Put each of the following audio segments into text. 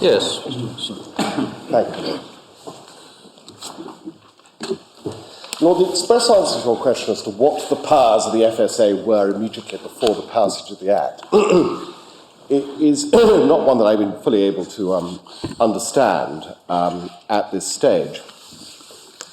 Yes. Thank you. Lord, the express answer to your question as to what the powers of the FSA were immediately before the passage of the Act it is not one that I've been fully able to understand at this stage.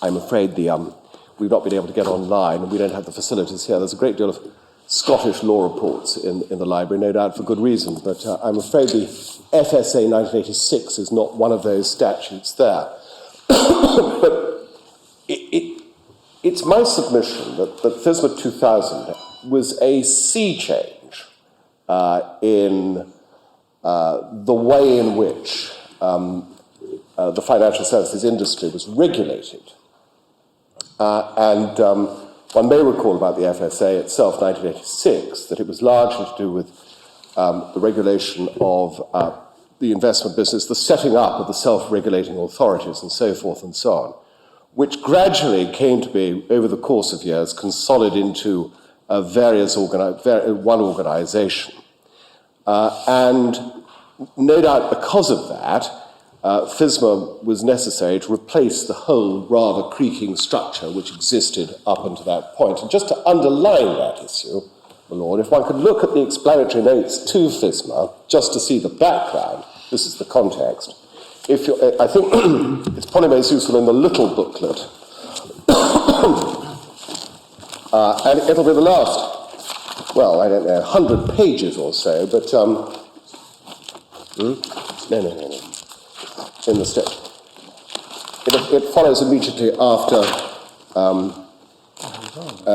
I'm afraid we've not been able to get online and we don't have the facilities here. There's a great deal of Scottish law reports in the library, no doubt for good reason, but I'm afraid the FSA 1986 is not one of those statutes there. But it's my submission that FSMA 2000 was a sea change in the way in which the financial services industry was regulated. And one may recall about the FSA itself, 1986, that it was largely to do with the regulation of the investment business, the setting up of the self-regulating authorities and so forth and so on, which gradually came to be, over the course of years, consolidated into one organisation. And no doubt because of that, FSMA was necessary to replace the whole rather creaking structure which existed up until that point. And just to underline that issue, my Lord, if one could look at the explanatory notes to FSMA, just to see the background, this is the context. I think it's probably most useful in the little booklet. And it'll be the last, well, I don't know, 100 pages or so, but, No. In the state. It follows immediately after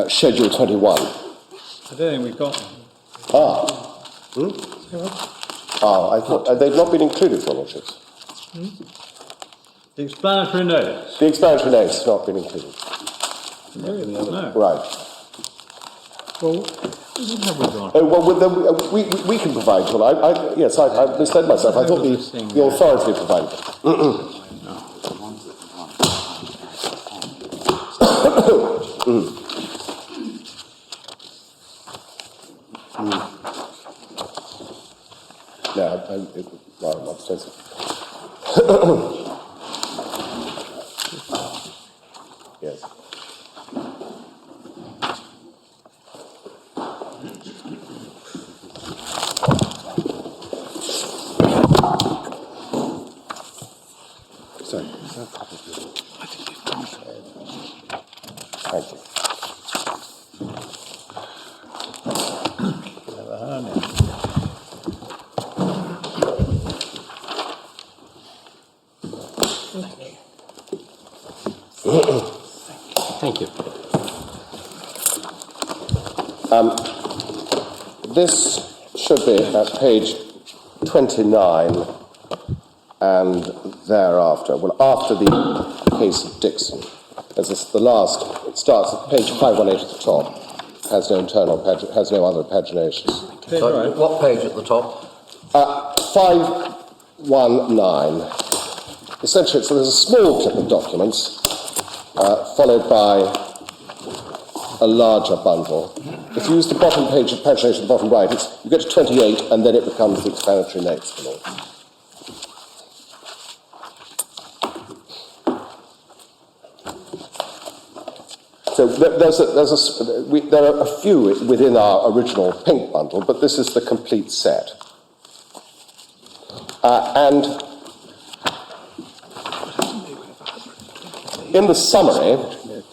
Schedule 21. I don't think we've got them. I thought they've not been included, Your Lordships. The explanatory notes. The explanatory notes have not been included. No. Right. Well, what have we got? Oh, well, we can provide one. Yes, I misled myself. I thought the authority provided it. No, I'm not supposed to. Yes. Sorry, is there a copy of this? Thank you. Never heard it. Thank you. This should be at page 29 and thereafter. Well, after the case of Dixon. As the last, it starts at page 518 at the top. Has no other paginations. So, what page at the top? 519. Essentially, so there's a small clip of documents, followed by a larger bundle. If you use the bottom page of pagination at the bottom right, you get to 28, and then it becomes the explanatory notes. So there are a few within our original pink bundle, but this is the complete set. And in the summary,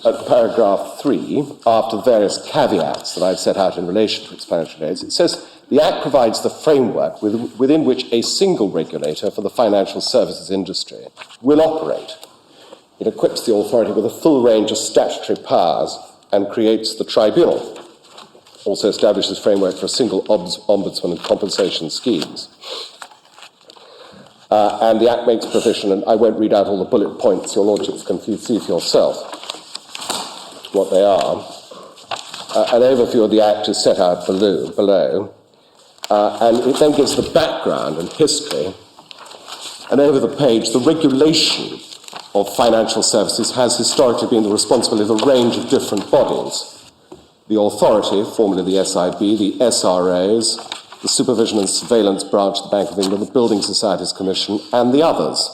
at paragraph 3, after various caveats that I've set out in relation to explanatory notes, it says, the Act provides the framework within which a single regulator for the financial services industry will operate. It equips the authority with a full range of statutory powers and creates the tribunal. Also establishes framework for a single ombudsman and compensation schemes. And the Act makes provision, and I won't read out all the bullet points, Your Lordships can see for yourself what they are. An overview of the Act is set out below. and it then gives the background and history. And over the page, the regulation of financial services has historically been the responsibility of a range of different bodies. The authority, formerly the SIB, the SRAs, the Supervision and Surveillance Branch of the Bank of England, the Building Societies Commission, and the others.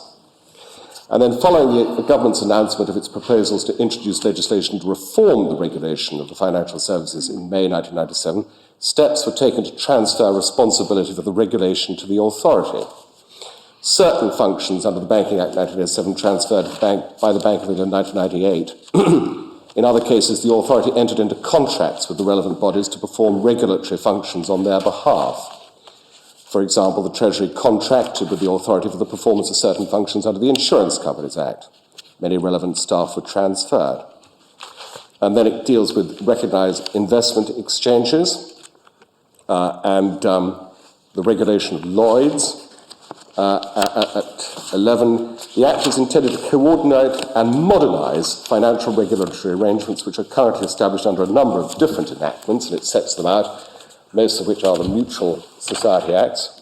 And then following the government's announcement of its proposals to introduce legislation to reform the regulation of the financial services in May 1997, steps were taken to transfer responsibility for the regulation to the authority. Certain functions under the Banking Act 1987 transferred by the Bank of England in 1998. In other cases, the authority entered into contracts with the relevant bodies to perform regulatory functions on their behalf. For example, the Treasury contracted with the authority for the performance of certain functions under the Insurance Companies Act. Many relevant staff were transferred. And then it deals with recognised investment exchanges and the regulation of Lloyds. At 11, the Act is intended to coordinate and modernise financial regulatory arrangements which are currently established under a number of different enactments, and it sets them out, most of which are the Mutual Society Acts.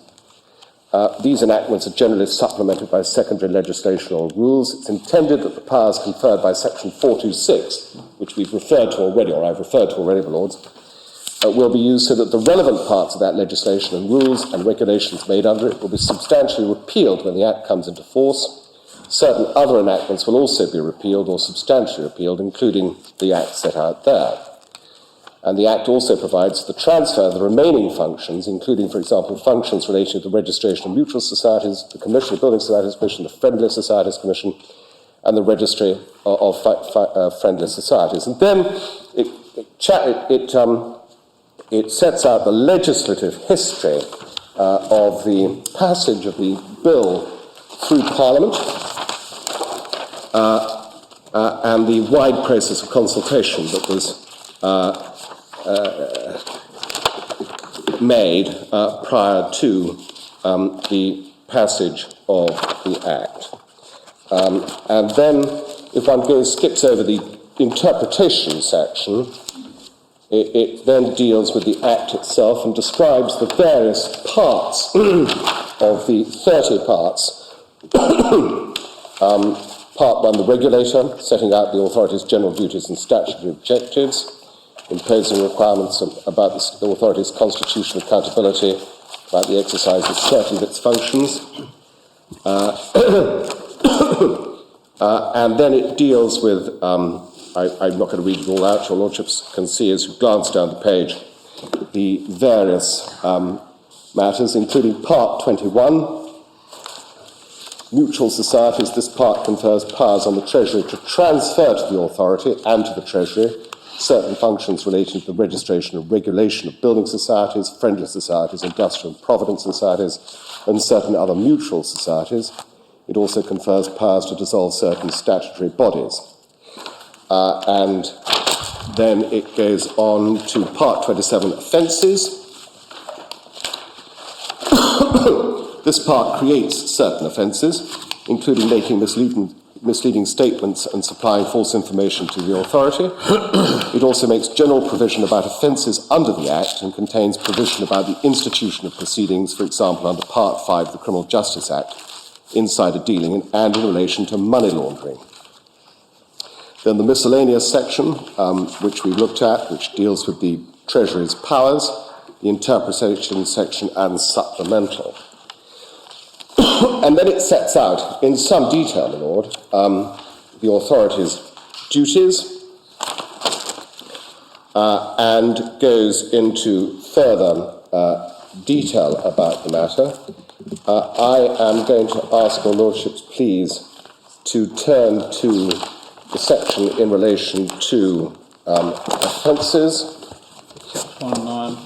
These enactments are generally supplemented by secondary legislation or rules. It's intended that the powers conferred by Section 426, which we've referred to already, or I've referred to already, my Lords, will be used so that the relevant parts of that legislation and rules and regulations made under it will be substantially repealed when the Act comes into force. Certain other enactments will also be repealed or substantially repealed, including the Act set out there. And the Act also provides the transfer of the remaining functions, including, for example, functions relating to the registration of mutual societies, the Commission of Building Societies Commission, the Friendly Societies Commission, and the Registry of Friendly Societies. And then it sets out the legislative history of the passage of the bill through Parliament and the wide process of consultation that was made prior to the passage of the Act. And then, if one skips over the interpretation section, it then deals with the Act itself and describes the various parts of the 30 parts. Part 1, the regulator, setting out the authority's general duties and statutory objectives, imposing requirements about the authority's constitutional accountability, about the exercise of certain of its functions. And then it deals with, I'm not going to read it all out, your lordships can see as you glance down the page, the various matters, including Part 21, mutual societies. This part confers powers on the Treasury to transfer to the authority and to the Treasury certain functions relating to the registration and regulation of building societies, friendly societies, industrial and provident societies, and certain other mutual societies. It also confers powers to dissolve certain statutory bodies. And then it goes on to Part 27, offences. This part creates certain offences, including making misleading statements and supplying false information to the authority. It also makes general provision about offences under the Act and contains provision about the institution of proceedings, for example, under Part 5 of the Criminal Justice Act, insider dealing, and in relation to money laundering. Then the miscellaneous section, which we looked at, which deals with the Treasury's powers, the interpretation section, and supplemental. And then it sets out, in some detail, my Lord, the authority's duties and goes into further detail about the matter. I am going to ask your lordships, please, to turn to the section in relation to offences. 619.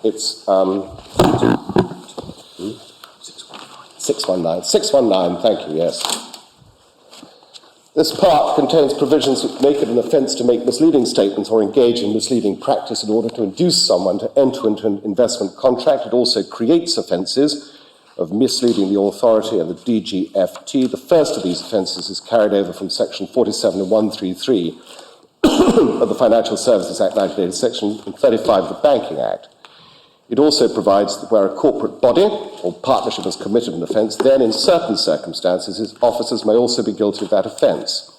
It's 619. 619, thank you, yes. This part contains provisions which make it an offence to make misleading statements or engage in misleading practice in order to induce someone to enter into an investment contract. It also creates offences of misleading the authority and the DGFT. The first of these offences is carried over from section 47 and 133 of the Financial Services Act 1980, Section 35 of the Banking Act. It also provides that where a corporate body or partnership has committed an offence, then in certain circumstances its officers may also be guilty of that offence.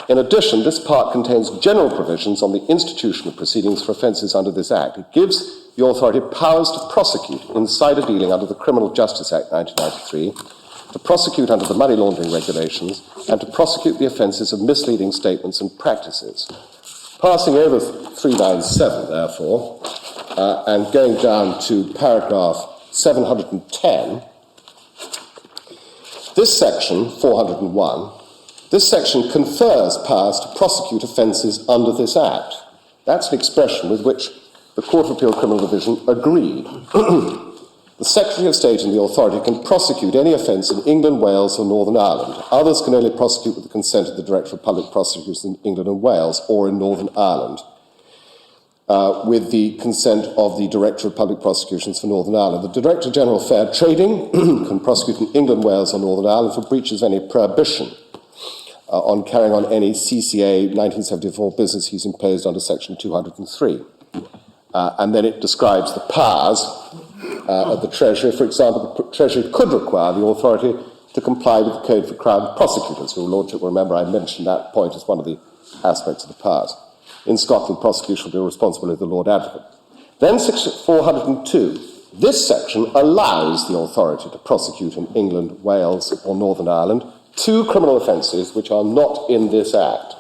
In addition, this part contains general provisions on the institution of proceedings for offences under this Act. It gives the authority powers to prosecute insider dealing under the Criminal Justice Act 1993, to prosecute under the money laundering regulations, and to prosecute the offences of misleading statements and practices. Passing over 397, therefore, and going down to paragraph 710, this section, 401, this section confers powers to prosecute offences under this Act. That's an expression with which the Court of Appeal Criminal Division agreed. The Secretary of State and the authority can prosecute any offence in England, Wales, or Northern Ireland. Others can only prosecute with the consent of the Director of Public Prosecutions in England and Wales or in Northern Ireland, with the consent of the Director of Public Prosecutions for Northern Ireland. The Director General of Fair Trading can prosecute in England, Wales, or Northern Ireland for breaches of any prohibition on carrying on any CCA 1974 business he's imposed under Section 203. And then it describes the powers of the Treasury. For example, the Treasury could require the authority to comply with the Code for Crown Prosecutors. Your Lordship will remember I mentioned that point as one of the aspects of the powers. In Scotland, prosecution will be the responsibility of the Lord Advocate. Then Section 402. This section allows the authority to prosecute in England, Wales, or Northern Ireland two criminal offences which are not in this Act.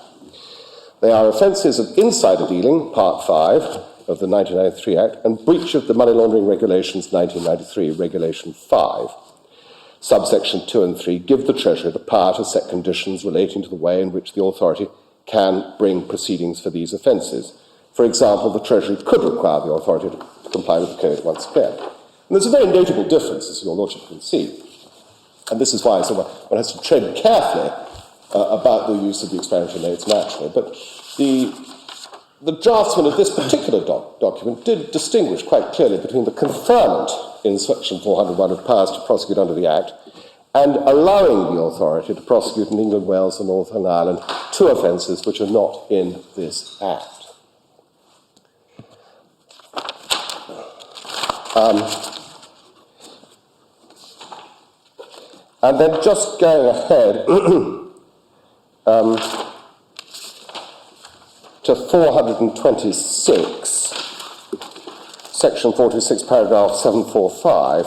They are offences of insider dealing, Part 5 of the 1993 Act, and breach of the money laundering regulations 1993, Regulation 5. Subsection 2 and 3 give the Treasury the power to set conditions relating to the way in which the authority can bring proceedings for these offences. For example, the Treasury could require the authority to comply with the Code once clear. And there's a very notable difference, as your Lordship can see. And this is why one has to tread carefully about the use of the explanatory notes naturally. But the draftsman of this particular document did distinguish quite clearly between the conferment in Section 401 of powers to prosecute under the Act and allowing the authority to prosecute in England, Wales, and Northern Ireland two offences which are not in this Act. And then just going ahead to 426, Section 46, paragraph 745.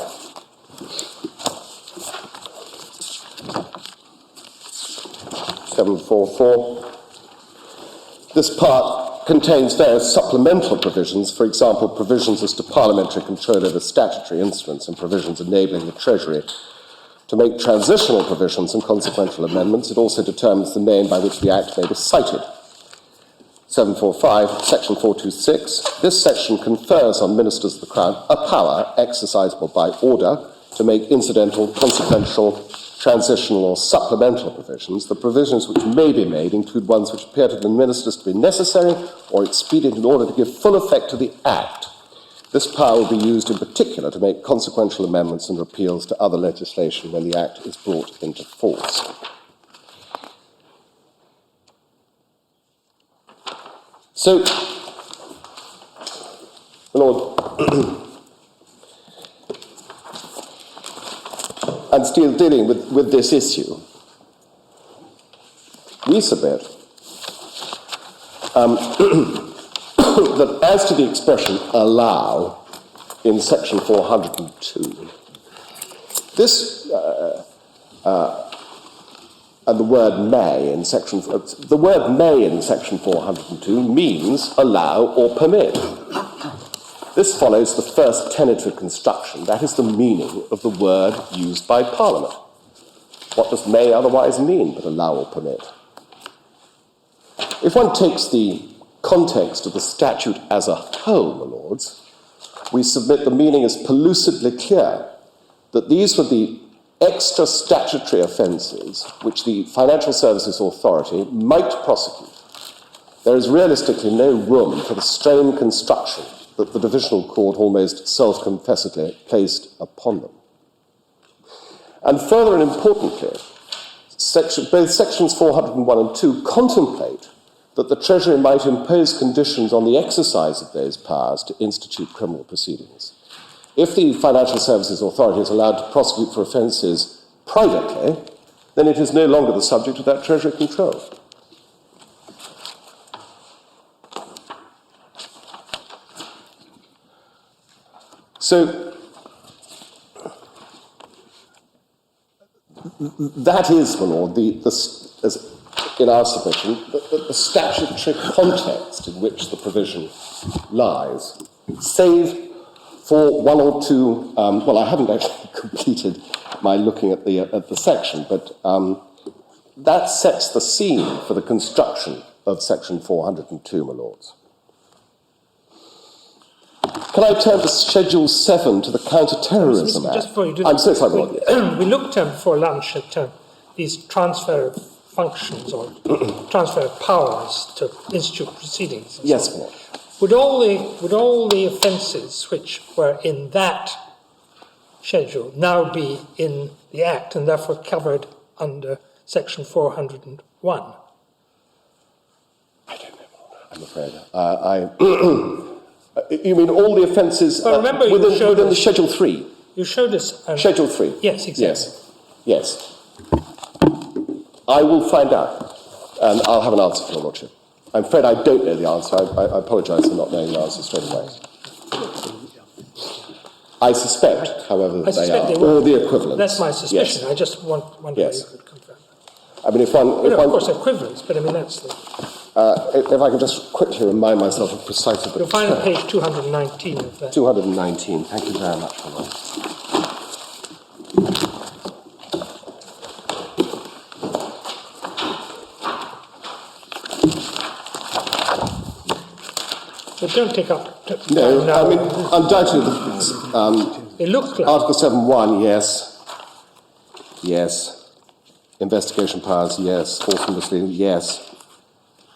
This part contains various supplemental provisions, for example, provisions as to parliamentary control over statutory instruments and provisions enabling the Treasury to make transitional provisions and consequential amendments. It also determines the name by which the Act may be cited. 745, Section 426. This section confers on ministers of the Crown a power exercisable by order to make incidental, consequential, transitional or supplemental provisions. The provisions which may be made include ones which appear to the ministers to be necessary or expedient in order to give full effect to the Act. This power will be used in particular to make consequential amendments and repeals to other legislation when the Act is brought into force. So, Lord, and still dealing with this issue, we submit that as to the expression allow in Section 402, this and the word may in Section 402 means allow or permit. This follows the first tenet of construction. That is the meaning of the word used by Parliament. What does may otherwise mean but allow or permit? If one takes the context of the statute as a whole, my lords, we submit the meaning is pellucidly clear, that these were the extra statutory offences which the Financial Services Authority might prosecute. There is realistically no room for the strained construction that the Divisional Court almost self-confessedly placed upon them. And further and importantly, both Sections 401 and 2 contemplate that the Treasury might impose conditions on the exercise of those powers to institute criminal proceedings. If the Financial Services Authority is allowed to prosecute for offences privately, then it is no longer the subject of that Treasury control. So, that is, my Lord, as in our submission, the statutory context in which the provision lies, save for one or two, well, I haven't actually completed my looking at the section, but that sets the scene for the construction of Section 402, my Lords. Can I turn to Schedule 7 to the Counter-Terrorism Act? Just before you do I'm that, so sorry, Lord. we looked before lunch at these transfer of functions or transfer of powers to institute proceedings. Yes, Lord. Would all the offences which were in that schedule now be in the Act and therefore covered under Section 401? I don't know, I'm afraid. You mean all the offences remember within the Schedule 3? You showed us... Schedule 3? Yes, exactly. Yes. I will find out, and I'll have an answer for your Lordship. I'm afraid I don't know the answer. I apologise for not knowing the answer straight away. I suspect, however, that they are, or the equivalents. That's my suspicion. Yes. I just wonder Yes. if you could confirm that. I mean, if one... Of course, equivalents, but I mean, that's the... if I can just quickly remind myself of precisely... You'll find on page 219 of that. 219. Thank you very much, my Lord. But don't take up... No, now. I mean, undoubtedly, It looks like... Article 7.1, yes. Yes. Investigation powers, yes. Forceful misleading, yes.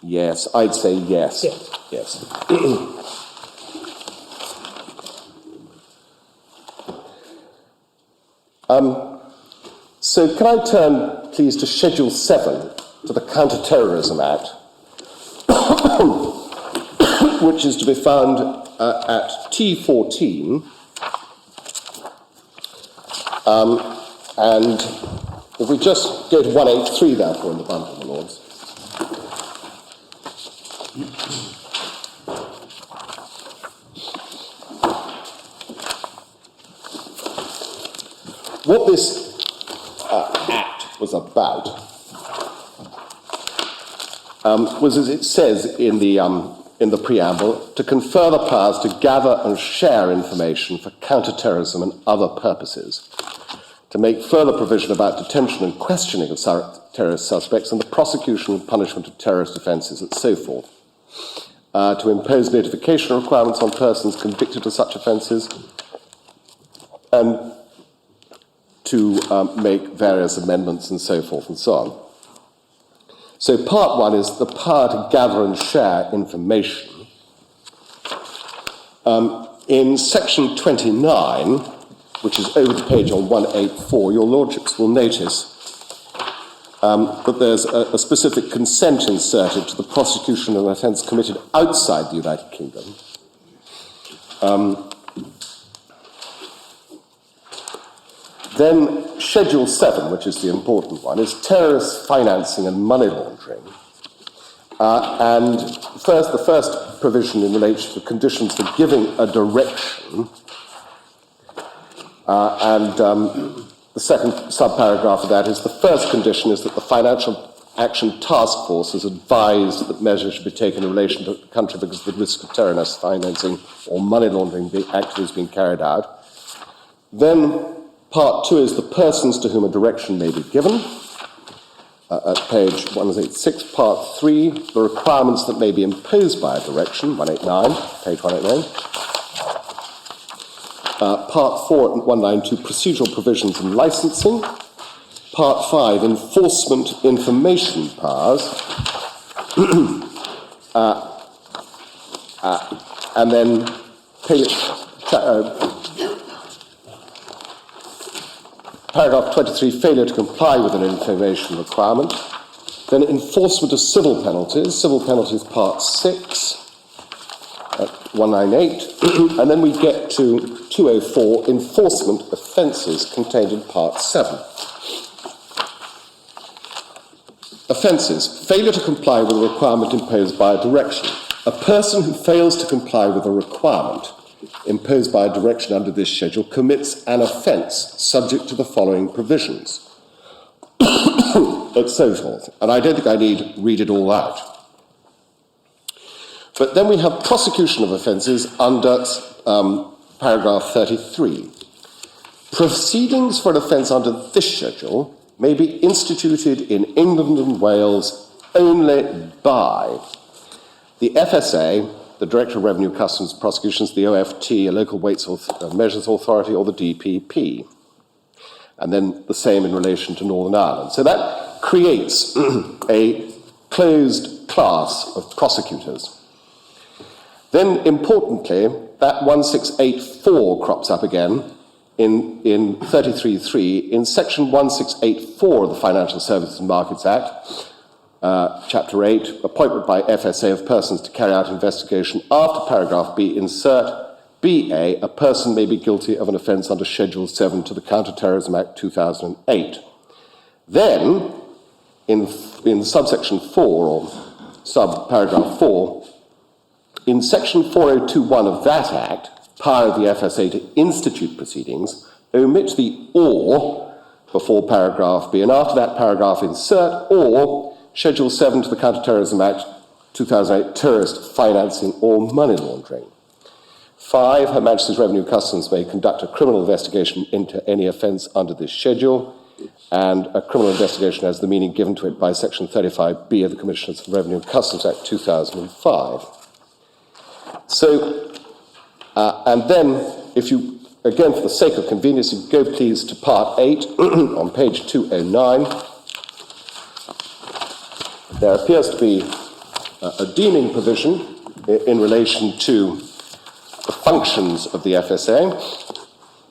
Yes. I'd say yes. Yes. So can I turn, please, to Schedule 7 to the Counter-Terrorism Act, which is to be found at T14, and if we just go to 183, therefore, in the bundle, my Lords. What this Act was about was, as it says in the preamble, to confer the powers to gather and share information for counter-terrorism and other purposes, to make further provision about detention and questioning of terrorist suspects and the prosecution and punishment of terrorist offences and so forth, to impose notification requirements on persons convicted of such offences, and to make various amendments and so forth and so on. So part one is the power to gather and share information. In section 29, which is over the page on 184, your Lordships will notice that there's a specific consent inserted to the prosecution of an offence committed outside the United Kingdom. Then Schedule 7, which is the important one, is terrorist financing and money laundering. And first, the first provision in relation to conditions for giving a direction, and the second subparagraph of that is the first condition is that the Financial Action Task Force has advised that measures should be taken in relation to the country because of the risk of terrorist financing or money laundering activities being carried out. Then Part 2 is the persons to whom a direction may be given. At page 186, Part 3, the requirements that may be imposed by a direction, 189, page 189. Part 4 at 192, procedural provisions and licensing. Part 5, enforcement information powers. And then paragraph 23, failure to comply with an information requirement. Then enforcement of civil penalties part 6, at 198, and then we get to 204, enforcement offences contained in part 7. Offences: failure to comply with a requirement imposed by a direction. A person who fails to comply with a requirement imposed by a direction under this schedule commits an offence subject to the following provisions. And so forth. And I don't think I need read it all out. But then we have prosecution of offences under paragraph 33. Proceedings for an offence under this schedule may be instituted in England and Wales only by the FSA, the Director of Revenue, Customs and Prosecutions, the OFT, a Local Weights Measures Authority, or the DPP. And then the same in relation to Northern Ireland. So that creates a closed class of prosecutors. Then, importantly, that 1684 crops up again in 33.3 in section 1684 of the Financial Services and Markets Act, chapter 8, appointment by FSA of persons to carry out investigation. After paragraph B, insert BA, a person may be guilty of an offence under Schedule 7 to the Counter-Terrorism Act 2008. Then, in subsection 4, or sub-paragraph 4, in section 4021 of that Act, power of the FSA to institute proceedings, omit the or before paragraph B, and after that paragraph insert or Schedule 7 to the Counter-Terrorism Act 2008, terrorist financing or money laundering. 5, Her Majesty's Revenue Customs may conduct a criminal investigation into any offence under this schedule, and a criminal investigation has the meaning given to it by section 35B of the Commissioners for Revenue and Customs Act 2005. So, and then, if you, again, for the sake of convenience, you go please to part 8 on page 209. There appears to be a deeming provision in relation to the functions of the FSA.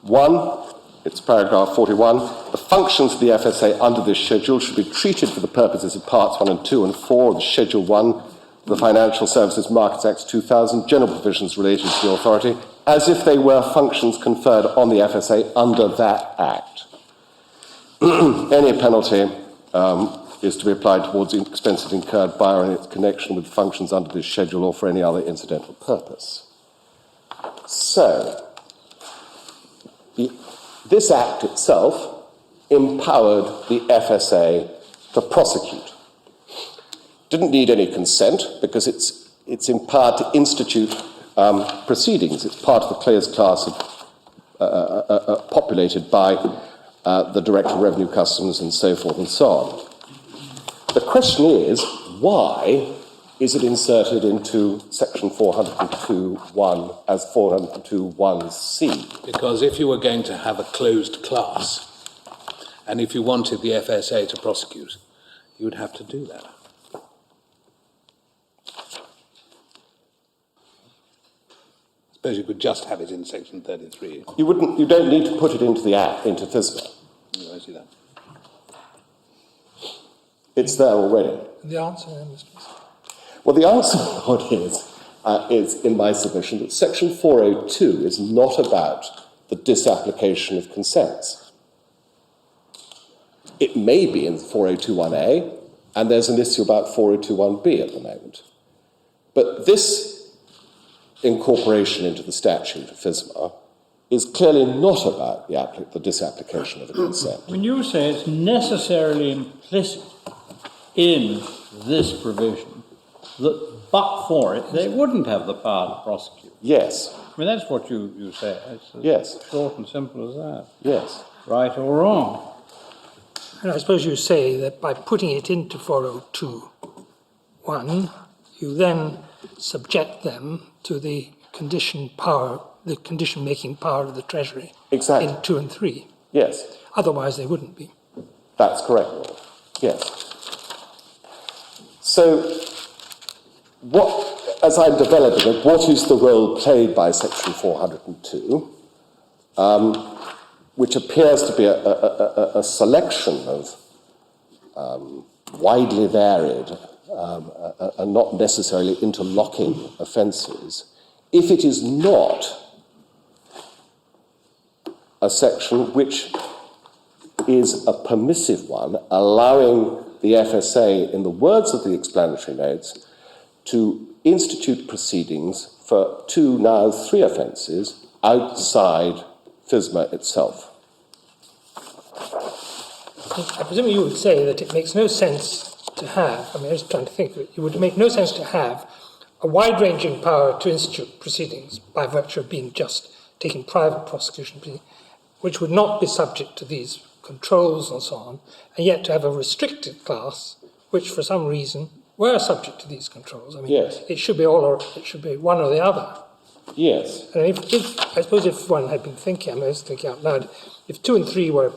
1, it's paragraph 41, the functions of the FSA under this schedule should be treated for the purposes of parts 1 and 2 and 4 of the Schedule 1 the Financial Services Markets Act 2000, general provisions relating to the authority, as if they were functions conferred on the FSA under that Act. Any penalty is to be applied towards expenses incurred by or in its connection with functions under this schedule or for any other incidental purpose. So, this Act itself empowered the FSA to prosecute. Didn't need any consent because it's empowered to institute proceedings. It's part of the closed class of, populated by the Director of Revenue Customs and so forth and so on. The question is, why is it inserted into section 402.1 as 402.1c? Because if you were going to have a closed class, and if you wanted the FSA to prosecute, you would have to do that. I suppose you could just have it in section 33. You don't need to put it into the Act, into FSMA. I see that. It's there already. The answer, Mr. Well, the answer is in my submission that section 402 is not about the disapplication of consents. It may be in 402.1a, and there's an issue about 402.1b at the moment. But this incorporation into the statute of FSMA is clearly not about the disapplication of a consent. When you say it's necessarily implicit in this provision that but for it, they wouldn't have the power to prosecute. Yes. I mean, that's what you say. It's yes. Short and simple as that. Yes. Right or wrong. And I suppose you say that by putting it into 402.1, you then subject them to the condition making power of the Treasury. Exactly. In 2 and 3. Yes. Otherwise they wouldn't be. That's correct, Lord. Yes. So, as I'm developing it, what is the role played by section 402, which appears to be a selection of widely varied and not necessarily interlocking offences, if it is not a section which is a permissive one, allowing the FSA, in the words of the explanatory notes, to institute proceedings for 2, now 3 offences outside FSMA itself. I presume you would say that it makes no sense to have, I was trying to think, it would make no sense to have a wide-ranging power to institute proceedings by virtue of being just taking private prosecution proceedings, which would not be subject to these controls and so on, and yet to have a restricted class which for some reason were subject to these controls. Yes. It should be all, or it should be one or the other. Yes. And I suppose if one had been thinking, I was thinking out loud, if 2 and 3 were,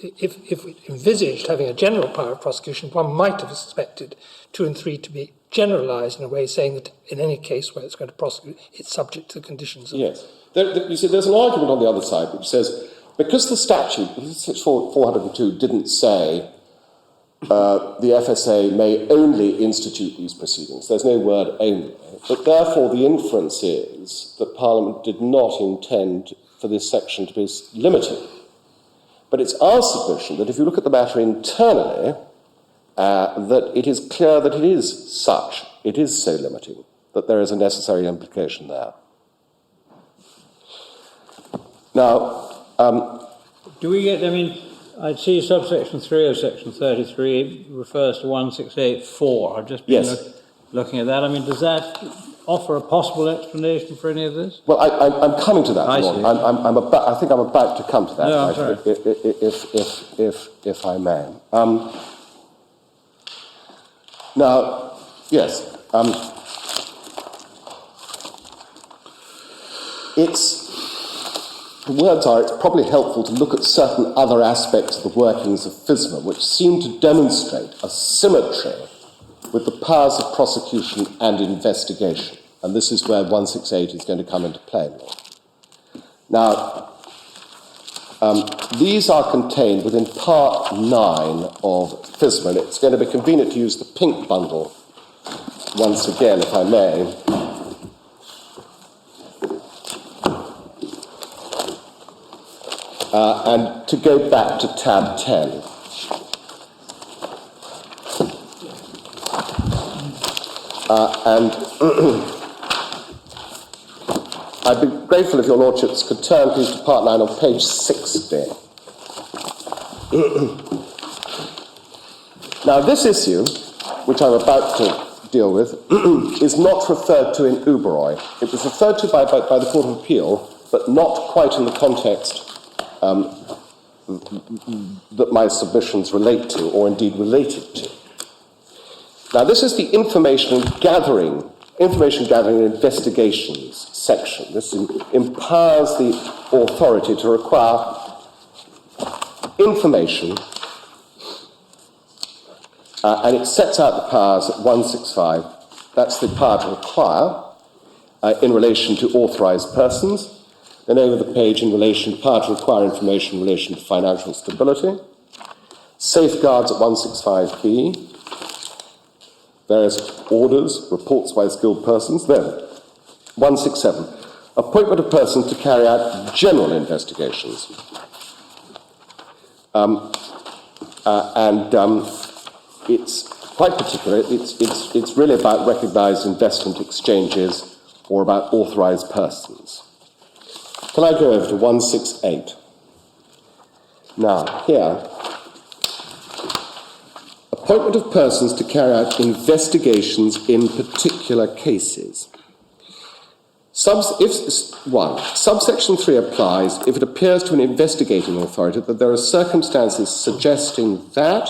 if we envisaged having a general power of prosecution, one might have expected 2 and 3 to be generalised in a way saying that in any case where it's going to prosecute, it's subject to the conditions of... Yes. You see, there's an argument on the other side which says, because the statute, 402, didn't say the FSA may only institute these proceedings, there's no word only, but therefore the inference is that Parliament did not intend for this section to be limited. But it's our submission that if you look at the matter internally, that it is clear that it is such, it is so limiting, that there is a necessary implication there. Now, do we get, I'd see subsection 3 of section 33 refers to 168.4. I've just been looking at that. Does that offer a possible explanation for any of this? Well, I'm coming to that. I see. I think I'm about to come to that, No, I'm sorry. if I may. Now, yes, the words are, it's probably helpful to look at certain other aspects of the workings of FSMA which seem to demonstrate a symmetry with the powers of prosecution and investigation. And this is where 168 is going to come into play. Now, these are contained within Part 9 of FSMA, and it's going to be convenient to use the pink bundle once again, if I may. And to go back to tab 10. And I'd be grateful if your lordships could turn, please, to Part 9 on page 60. Now, this issue, which I'm about to deal with, is not referred to in Uberoi. It was referred to by the Court of Appeal, but not quite in the context that my submissions relate to, or indeed related to. Now, this is the information gathering and investigations section. This empowers the authority to require information, and it sets out the powers at 165. That's the power to require in relation to authorised persons. The name of the page in relation to power to require information in relation to financial stability. Safeguards at 165B. Various orders, reports by skilled persons. Then, 167. Appointment of persons to carry out general investigations. It's quite particular. It's really about recognised investment exchanges or about authorised persons. Can I go over to 168? Now, here, appointment of persons to carry out investigations in particular cases. Subsection 3 applies if it appears to an investigating authority that there are circumstances suggesting that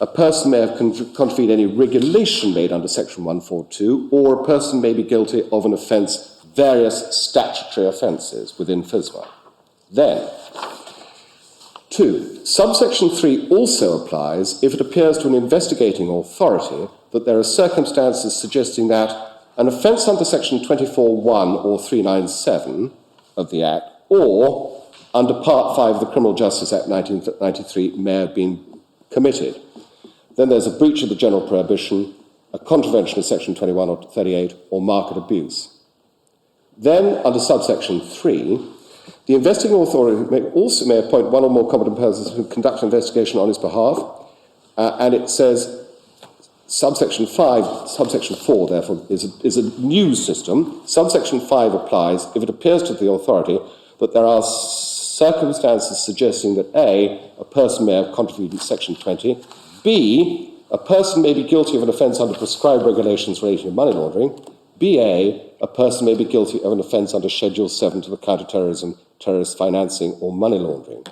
a person may have contravened any regulation made under Section 142, or a person may be guilty of an offence, various statutory offences within FSMA. Then, 2. Subsection 3 also applies if it appears to an investigating authority that there are circumstances suggesting that an offence under Section 24(1) or 397 of the Act, or under Part 5 of the Criminal Justice Act 1993, may have been committed. then there's a breach of the general prohibition, a contravention of section 21 or 38, or market abuse. Then, under subsection 3, the investigating authority may appoint one or more competent persons who conduct an investigation on his behalf, and it says subsection 4, therefore, is a new system. Subsection 5 applies if it appears to the authority that there are circumstances suggesting that a person may have contributed section 20, b, a person may be guilty of an offence under prescribed regulations relating to money laundering, a person may be guilty of an offence under Schedule 7 to the Counter-Terrorism, Terrorist Financing or Money Laundering,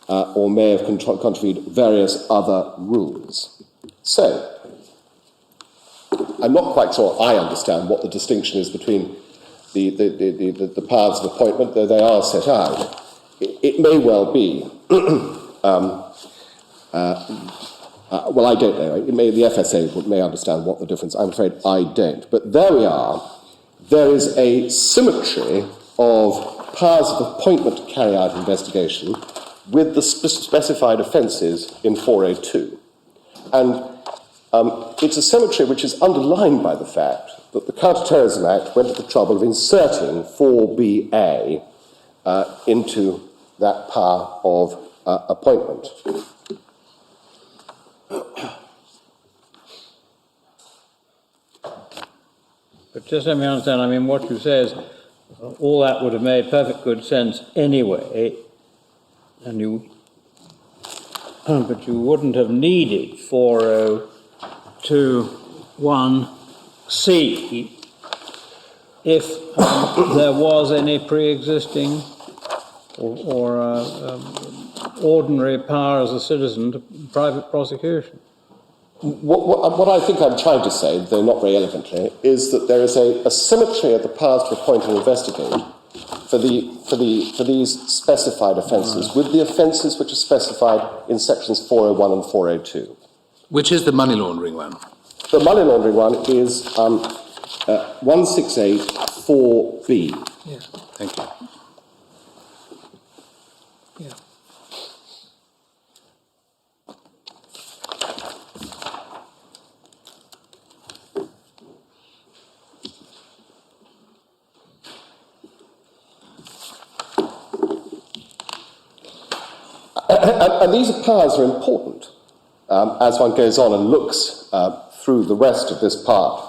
or may have contravened various other rules. So, I'm not quite sure I understand what the distinction is between the paths of appointment, though they are set out. It may well be. Well, I don't know. The FSA may understand what the difference. I'm afraid I don't. But there we are. There is a symmetry of powers of appointment to carry out investigation with the specified offences in 402. And it's a symmetry which is underlined by the fact that the Counter-Terrorism Act went to the trouble of inserting 4BA into that power of appointment. But just let me understand, I mean, what you say is all that would have made perfect good sense anyway, and but you wouldn't have needed 4021C if there was any pre-existing or ordinary power as a citizen to private prosecution. What I think I'm trying to say, though not very elegantly, is that there is a symmetry of the powers to appoint and investigate for these specified offences with the offences which are specified in sections 401 and 402. Which is the money laundering one? The money laundering one is 168(4)(b). Yeah. Thank you. Yeah. And these powers are important as one goes on and looks through the rest of this part,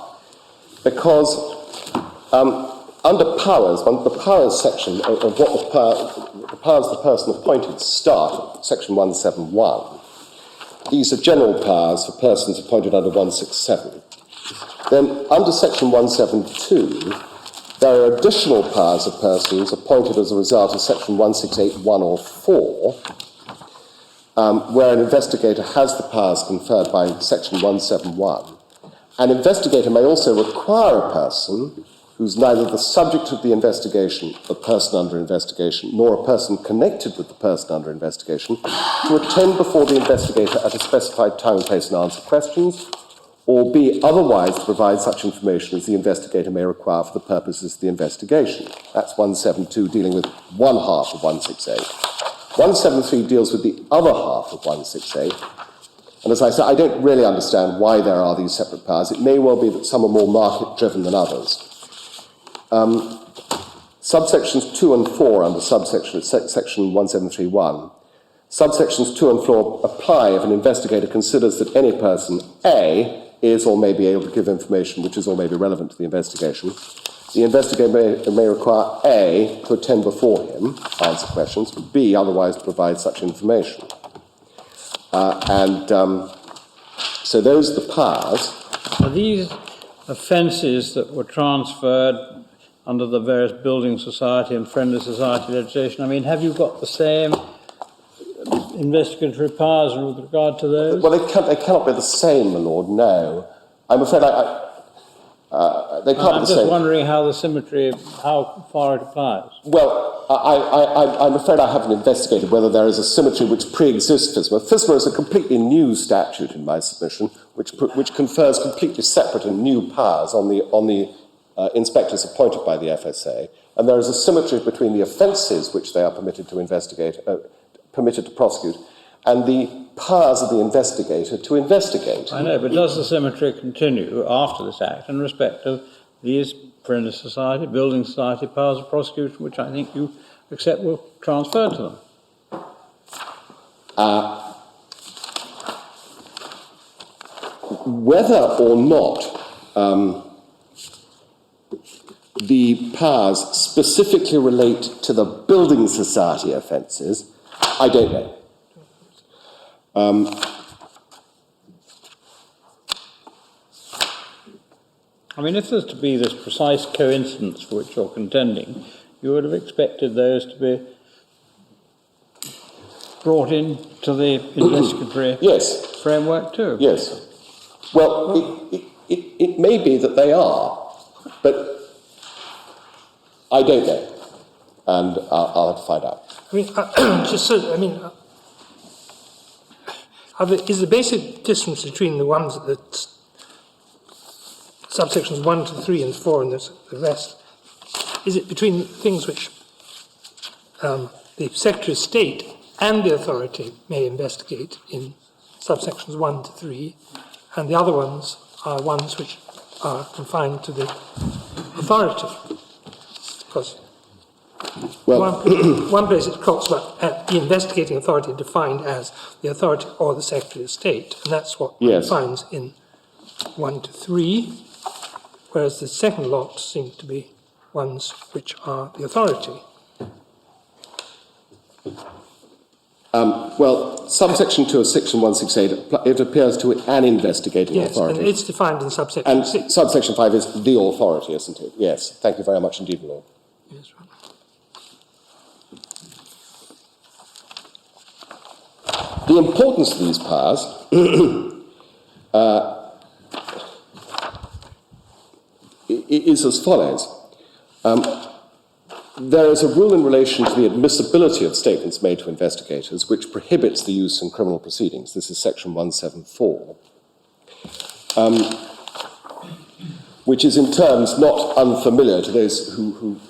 because under powers, the powers section of what the powers of the person appointed start at section 171. These are general powers for persons appointed under 167. Then under section 172, there are additional powers of persons appointed as a result of section 168(1) or 4, where an investigator has the powers conferred by section 171. An investigator may also require a person who's neither the subject of the investigation, the person under investigation, nor a person connected with the person under investigation, to attend before the investigator at a specified time and place and answer questions, or b, otherwise to provide such information as the investigator may require for the purposes of the investigation. That's 172, dealing with one half of 168. 173 deals with the other half of 168. And as I said, I don't really understand why there are these separate powers. It may well be that some are more market-driven than others. Subsections 2 and 4 under section 1731. Subsections 2 and 4 apply if an investigator considers that any person, A, is or may be able to give information which is or may be relevant to the investigation. The investigator may require A, to attend before him, answer questions, B, otherwise to provide such information. So those are the powers. Are these offences that were transferred under the various building society and friendly society legislation, I mean, have you got the same investigatory powers with regard to those? Well, they cannot be the same, my lord, no. I'm afraid they can't be the same. I'm just wondering how the symmetry, how far it applies. Well, I'm afraid I haven't investigated whether there is a symmetry which pre-exists FISMA. FISMA is a completely new statute in my submission, which confers completely separate and new powers on the inspectors appointed by the FSA, and there is a symmetry between the offences which they are permitted to investigate, permitted to prosecute, and the powers of the investigator to investigate. I know, but does the symmetry continue after this act in respect of these Friendly Society, Building Society powers of prosecution, which I think you accept will transfer to them? Whether or not the powers specifically relate to the Building Society offences, I don't know. I mean, if there's to be this precise coincidence for which you're contending, you would have expected those to be brought into the investigatory Yes. framework too. Yes. Well, it may be that they are, but I don't know, and I'll have to find out. I mean, just so, I mean, is the basic difference between the ones that subsections 1 to 3 and 4 and the rest, is it between things which the Secretary of State and the authority may investigate in subsections 1 to 3, and the other ones are ones which are confined to the authority? Because one place it talks about the investigating authority defined as the authority or the Secretary of State, and that's what one finds in 1 to 3, whereas the second lot seem to be ones which are the authority. Well, subsection 2 of section 168, it appears to an investigating authority. Yes, and it's defined in subsection and 6. Subsection 5 is the authority, isn't it? Yes. Thank you very much indeed, Lord. Yes, right. The importance of these powers is as follows. There is a rule in relation to the admissibility of statements made to investigators which prohibits the use in criminal proceedings. This is section 174, which is in terms not unfamiliar to those who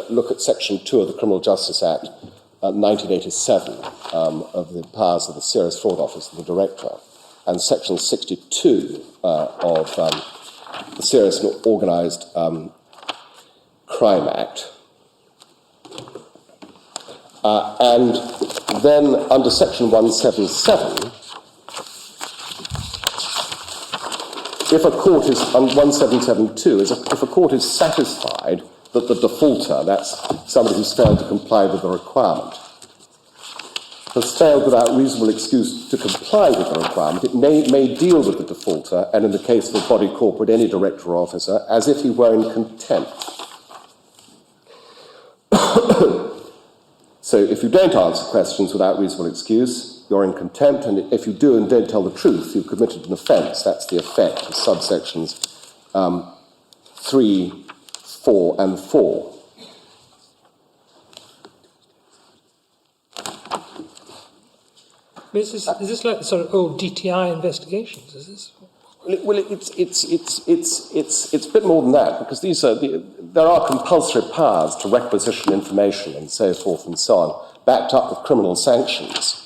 look at section 2 of the Criminal Justice Act 1987 of the powers of the Serious Fraud Office and the Director, and section 62 of the Serious and Organised Crime Act. And then under section 177, if a court is, on 177.2, if a court is satisfied that the defaulter, that's somebody who's failed to comply with the requirement, has failed without reasonable excuse to comply with the requirement, it may deal with the defaulter, and in the case of a body corporate, any director or officer, as if he were in contempt. So if you don't answer questions without reasonable excuse, you're in contempt, and if you do and don't tell the truth, you've committed an offence. That's the effect of subsections 3, 4, and 4. Is this like the sort of old DTI investigations? Is this? Well, it's a bit more than that, because there are compulsory powers to requisition information and so forth and so on, backed up with criminal sanctions.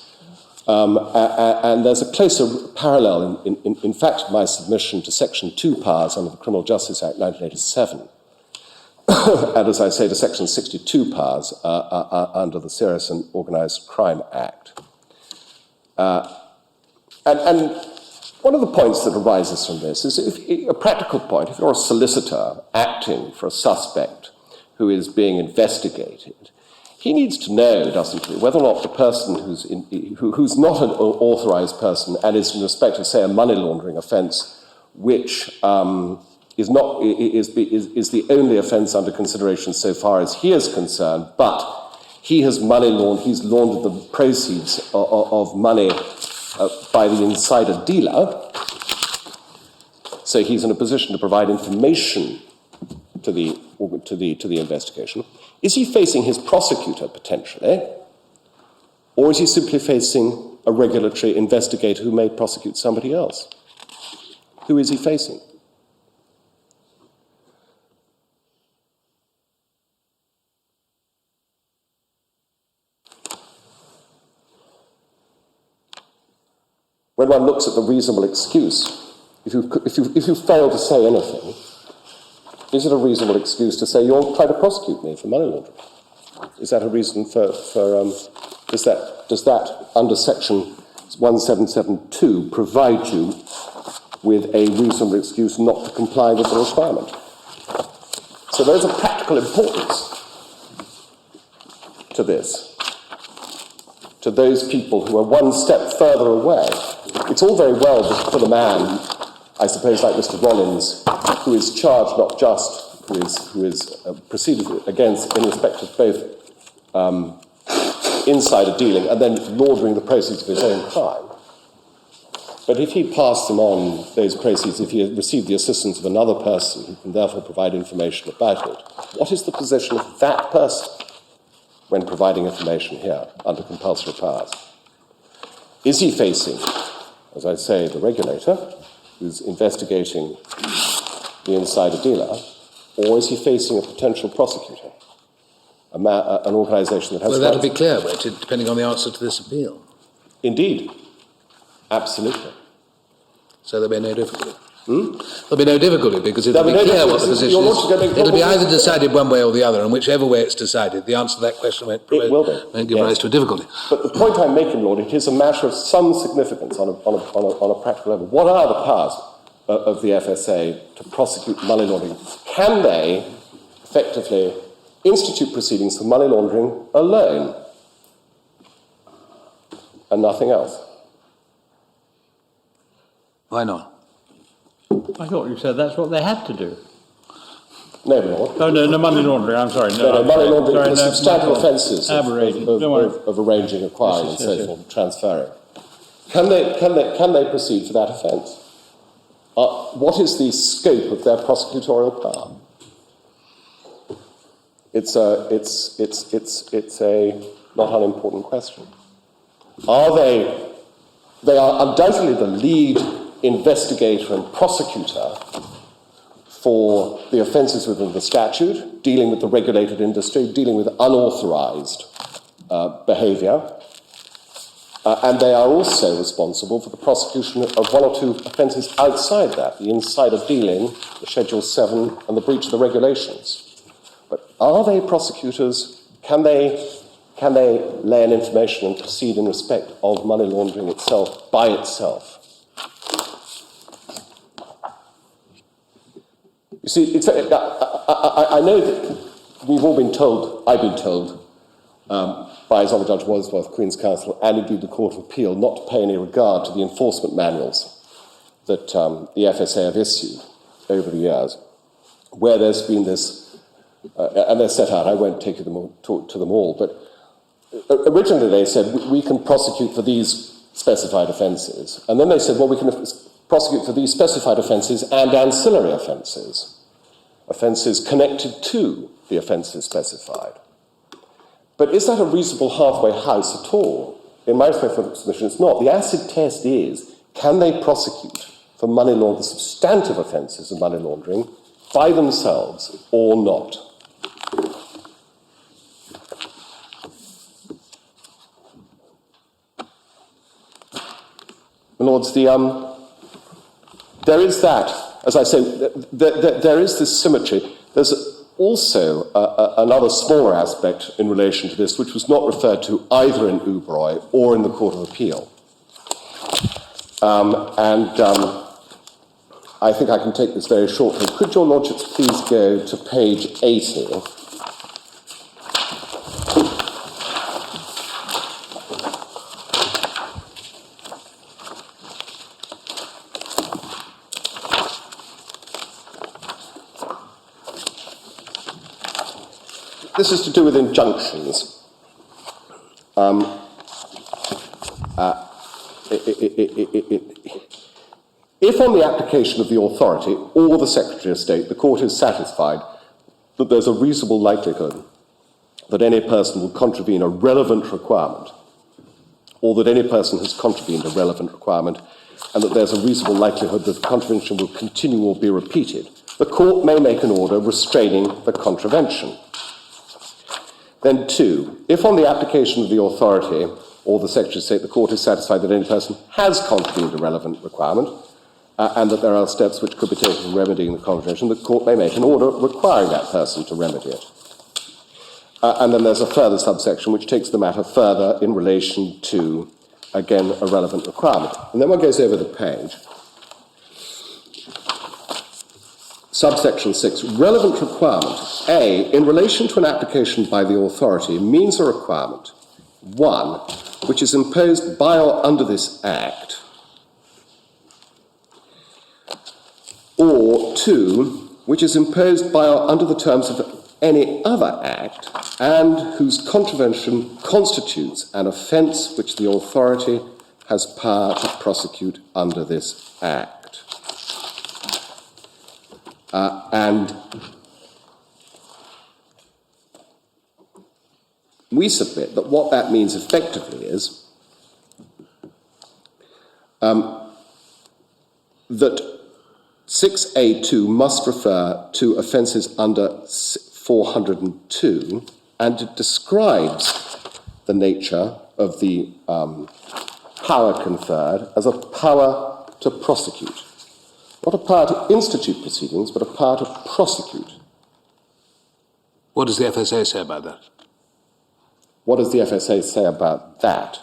And there's a closer parallel, in fact, my submission to Section 2 powers under the Criminal Justice Act 1987, and as I say, to Section 62 powers under the Serious and Organised Crime Act. And one of the points that arises from this is a practical point. If you're a solicitor acting for a suspect who is being investigated, he needs to know, doesn't he, whether or not the person who's not an authorised person and is in respect of, say, a money laundering offence, which is the only offence under consideration so far as he is concerned, but he's laundered the proceeds of money by the insider dealer, so he's in a position to provide information to the investigation. Is he facing his prosecutor potentially, or is he simply facing a regulatory investigator who may prosecute somebody else? Who is he facing? when one looks at the reasonable excuse, if you fail to say anything, is it a reasonable excuse to say you're trying to prosecute me for money laundering? Is that a reason does that under section 1772 provide you with a reasonable excuse not to comply with the requirement? So there's a practical importance to this, to those people who are one step further away. It's all very well for the man, I suppose, like Mr. Rollins, who is charged not just, who is proceeded against in respect of both insider dealing and then laundering the proceeds of his own crime. But if he passed them on, those proceeds, if he had received the assistance of another person who can therefore provide information about it, what is the position of that person when providing information here under compulsory powers? Is he facing, as I say, the regulator who's investigating the insider dealer, or is he facing a potential prosecutor, an organisation that has... Well, that'll be clear, won't it, depending on the answer to this appeal? Indeed. Absolutely. So there'll be no difficulty. There'll be no difficulty because it'll There'll be be no clear what the difficulty. position You're not is. It'll be either decided one way or the other, and whichever way it's decided, the answer to that question won't give rise to a difficulty. But the point I'm making, Lord, it is a matter of some significance on a practical level. What are the powers of the FSA to prosecute money laundering? Can they effectively institute proceedings for money laundering alone and nothing else? Why not? I thought you said that's what they had to do. No, Lord. Oh, no, money laundering, I'm sorry. No, money laundering sorry, is substantial offences of arranging, acquiring, and so forth, transferring. Can they proceed for that offence? What is the scope of their prosecutorial power? It's a not unimportant question. They are undoubtedly the lead investigator and prosecutor for the offences within the statute, dealing with the regulated industry, dealing with unauthorised behaviour, and they are also responsible for the prosecution of one or two offences outside that, the insider dealing, the Schedule 7, and the breach of the regulations. But are they prosecutors? Can they lay an information and proceed in respect of money laundering itself, by itself? You see, I know that we've all been told, I've been told, by His Honour Judge Wadsworth, Queen's Counsel, and indeed the Court of Appeal, not to pay any regard to the enforcement manuals that the FSA have issued over the years, where there's been this, and they're set out, I won't take you to them all, but originally they said, we can prosecute for these specified offences, and then they said, well, we can prosecute for these specified offences and ancillary offences, offences connected to the offences specified. But is that a reasonable halfway house at all? In my respectful submission, it's not. The acid test is, can they prosecute for money laundering, the substantive offences of money laundering, by themselves or not? My Lords, there is that, as I say, there is this symmetry. There's also another smaller aspect in relation to this, which was not referred to either in Ubroy or in the Court of Appeal. I think I can take this very shortly. Could your Lordships please go to page 80? This is to do with injunctions. If on the application of the authority or the Secretary of State, the Court is satisfied that there's a reasonable likelihood that any person will contravene a relevant requirement, or that any person has contravened a relevant requirement, and that there's a reasonable likelihood that the contravention will continue or be repeated, the Court may make an order restraining the contravention. Then 2, if on the application of the authority or the Secretary state the court is satisfied that any person has contravened a relevant requirement, and that there are steps which could be taken in remedying the contravention, the court may make an order requiring that person to remedy it. And then there's a further subsection which takes the matter further in relation to, again, a relevant requirement. And then one goes over the page. Subsection 6, relevant requirement. A, in relation to an application by the authority, means a requirement, 1, which is imposed by or under this Act, or 2, which is imposed by or under the terms of any other Act, and whose contravention constitutes an offence which the authority has power to prosecute under this Act. And we submit that what that means effectively is that 6A2 must refer to offences under 402, and it describes the nature of the power conferred as a power to prosecute. Not a power to institute proceedings, but a power to prosecute. What does the FSA say about that? What does the FSA say about that?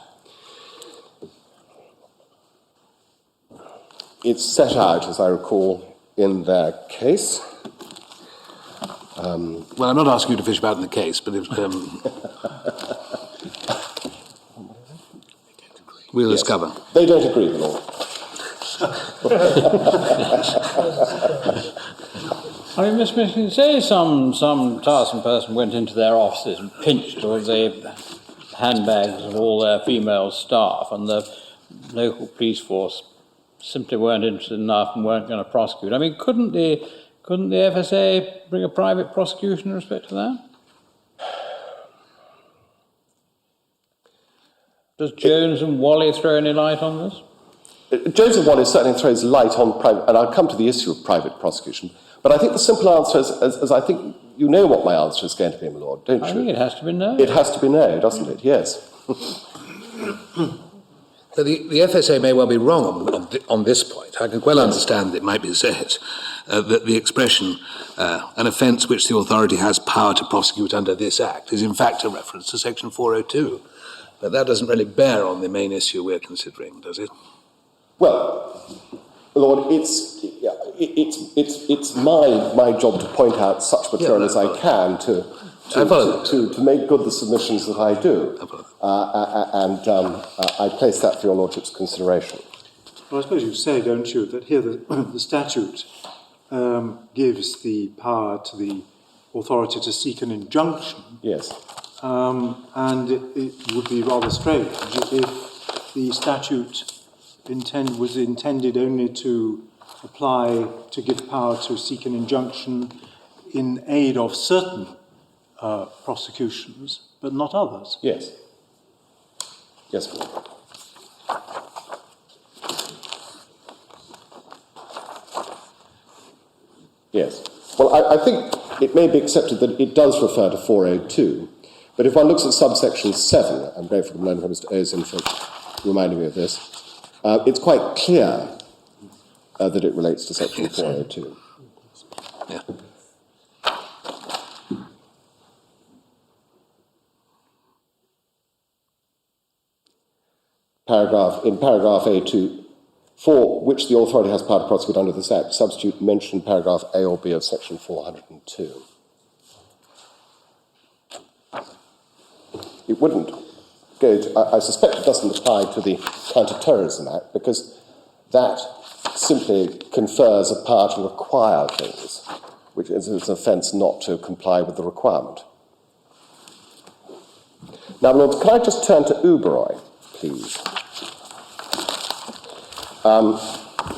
It's set out, as I recall, in their case. Well, I'm not asking you to fish about in the case, but if, we'll discover. They don't agree with all. I mean, Miss Smith, say some tiresome person went into their offices and pinched all the handbags of all their female staff, and the local police force simply weren't interested enough and weren't going to prosecute. I mean, couldn't the FSA bring a private prosecution in respect to that? Does Jones and Wally throw any light on this? Jones and Wally certainly throws light on private, and I'll come to the issue of private prosecution. But I think the simple answer is, as I think you know what my answer is going to be, my lord, don't you? I think it has to be no. It has to be no, doesn't it? Yes. But the FSA may well be wrong on this point. I can well understand that it might be said that the expression, an offence which the authority has power to prosecute under this Act, is in fact a reference to Section 402. But that doesn't really bear on the main issue we're considering, does it? Well, Lord, it's my job to point out such material as I can to make good the submissions that I do. I place that for your Lordship's consideration. Well, I suppose you say, don't you, that here the statute gives the power to the authority to seek an injunction. Yes. And it would be rather strange if the statute was intended only to apply to give power to seek an injunction in aid of certain prosecutions, but not others. Yes. Yes, Lord. Yes. Well, I think it may be accepted that it does refer to 402, but if one looks at subsection 7, I'm grateful to learn from Mr. Ozin for reminding me of this, it's quite clear that it relates to section 402. Yeah. In paragraph A2, for which the authority has power to prosecute under this Act, substitute mention paragraph A or B of section 402. It wouldn't go to, I suspect it doesn't apply to the Counter-Terrorism Act, because that simply confers a power to require things, which is an offence not to comply with the requirement. Now, Lord, can I just turn to Uberoi, please?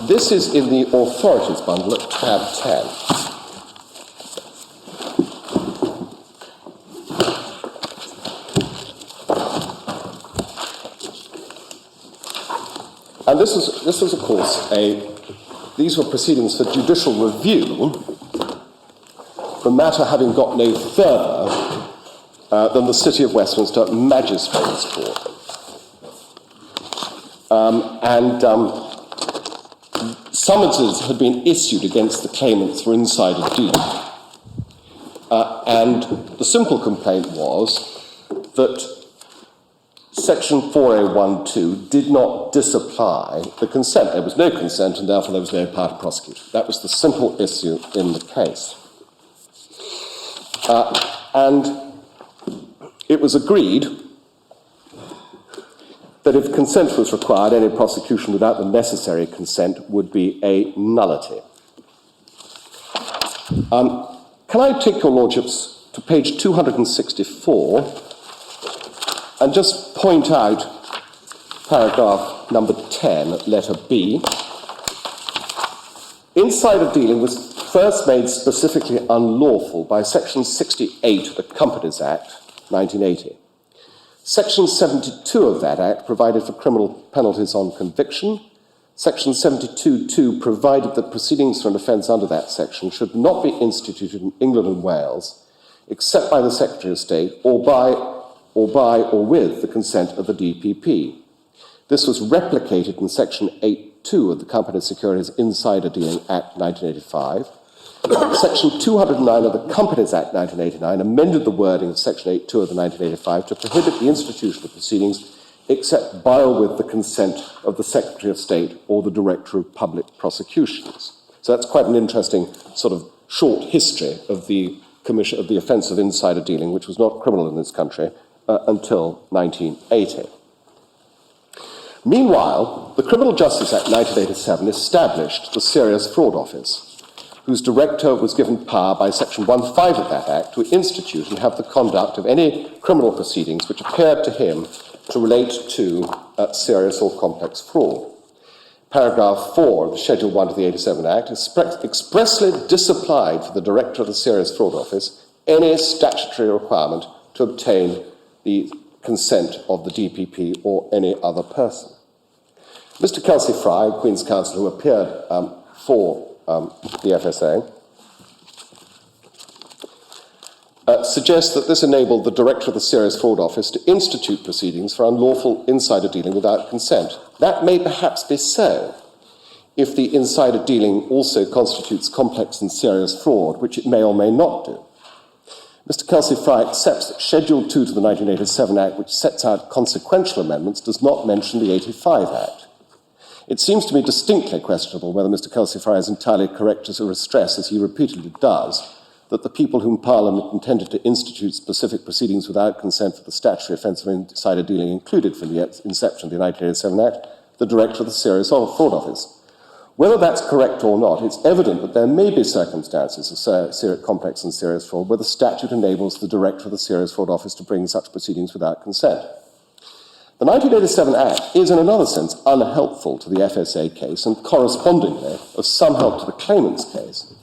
This is in the authorities bundle at tab 10. And this was, of course, these were proceedings for judicial review, the matter having got no further than the City of Westminster Magistrates' Court. Summonses had been issued against the claimants for insider dealing. And the simple complaint was that Section 4012 did not disapply the consent. There was no consent, and therefore there was no power to prosecute. That was the simple issue in the case. And it was agreed that if consent was required, any prosecution without the necessary consent would be a nullity. Can I take your lordships to page 264 and just point out paragraph number 10, letter B. Insider dealing was first made specifically unlawful by Section 68 of the Companies Act, 1980. Section 72 of that Act provided for criminal penalties on conviction. Section 72.2 provided that proceedings for an offence under that section should not be instituted in England and Wales except by the Secretary of State or with the consent of the DPP. This was replicated in Section 8.2 of the Companies Securities Insider Dealing Act 1985. Section 209 of the Companies Act 1989 amended the wording of Section 8.2 of the 1985 to prohibit the institution of proceedings except by or with the consent of the Secretary of State or the Director of Public Prosecutions. So that's quite an interesting sort of short history of the commission of the offence of insider dealing, which was not criminal in this country until 1980. Meanwhile, the Criminal Justice Act 1987 established the Serious Fraud Office, whose director was given power by Section 1.5 of that Act to institute and have the conduct of any criminal proceedings which appeared to him to relate to serious or complex fraud. Paragraph 4 of the Schedule 1 of the 87 Act expressly disapplied for the director of the Serious Fraud Office any statutory requirement to obtain the consent of the DPP or any other person. Mr. Kelsey Fry, Queen's Counsel, who appeared for the FSA, suggests that this enabled the Director of the Serious Fraud Office to institute proceedings for unlawful insider dealing without consent. That may perhaps be so if the insider dealing also constitutes complex and serious fraud, which it may or may not do. Mr. Kelsey Fry accepts that Schedule 2 to the 1987 Act, which sets out consequential amendments, does not mention the 85 Act. It seems to me distinctly questionable whether Mr. Kelsey Fry is entirely correct to stress, as he repeatedly does, that the people whom Parliament intended to institute specific proceedings without consent for the statutory offence of insider dealing included from the inception of the 1987 Act the Director of the Serious Fraud Office. Whether that's correct or not, it's evident that there may be circumstances of complex and serious fraud where the statute enables the Director of the Serious Fraud Office to bring such proceedings without consent. The 1987 Act is, in another sense, unhelpful to the FSA case and correspondingly of some help to the claimant's case,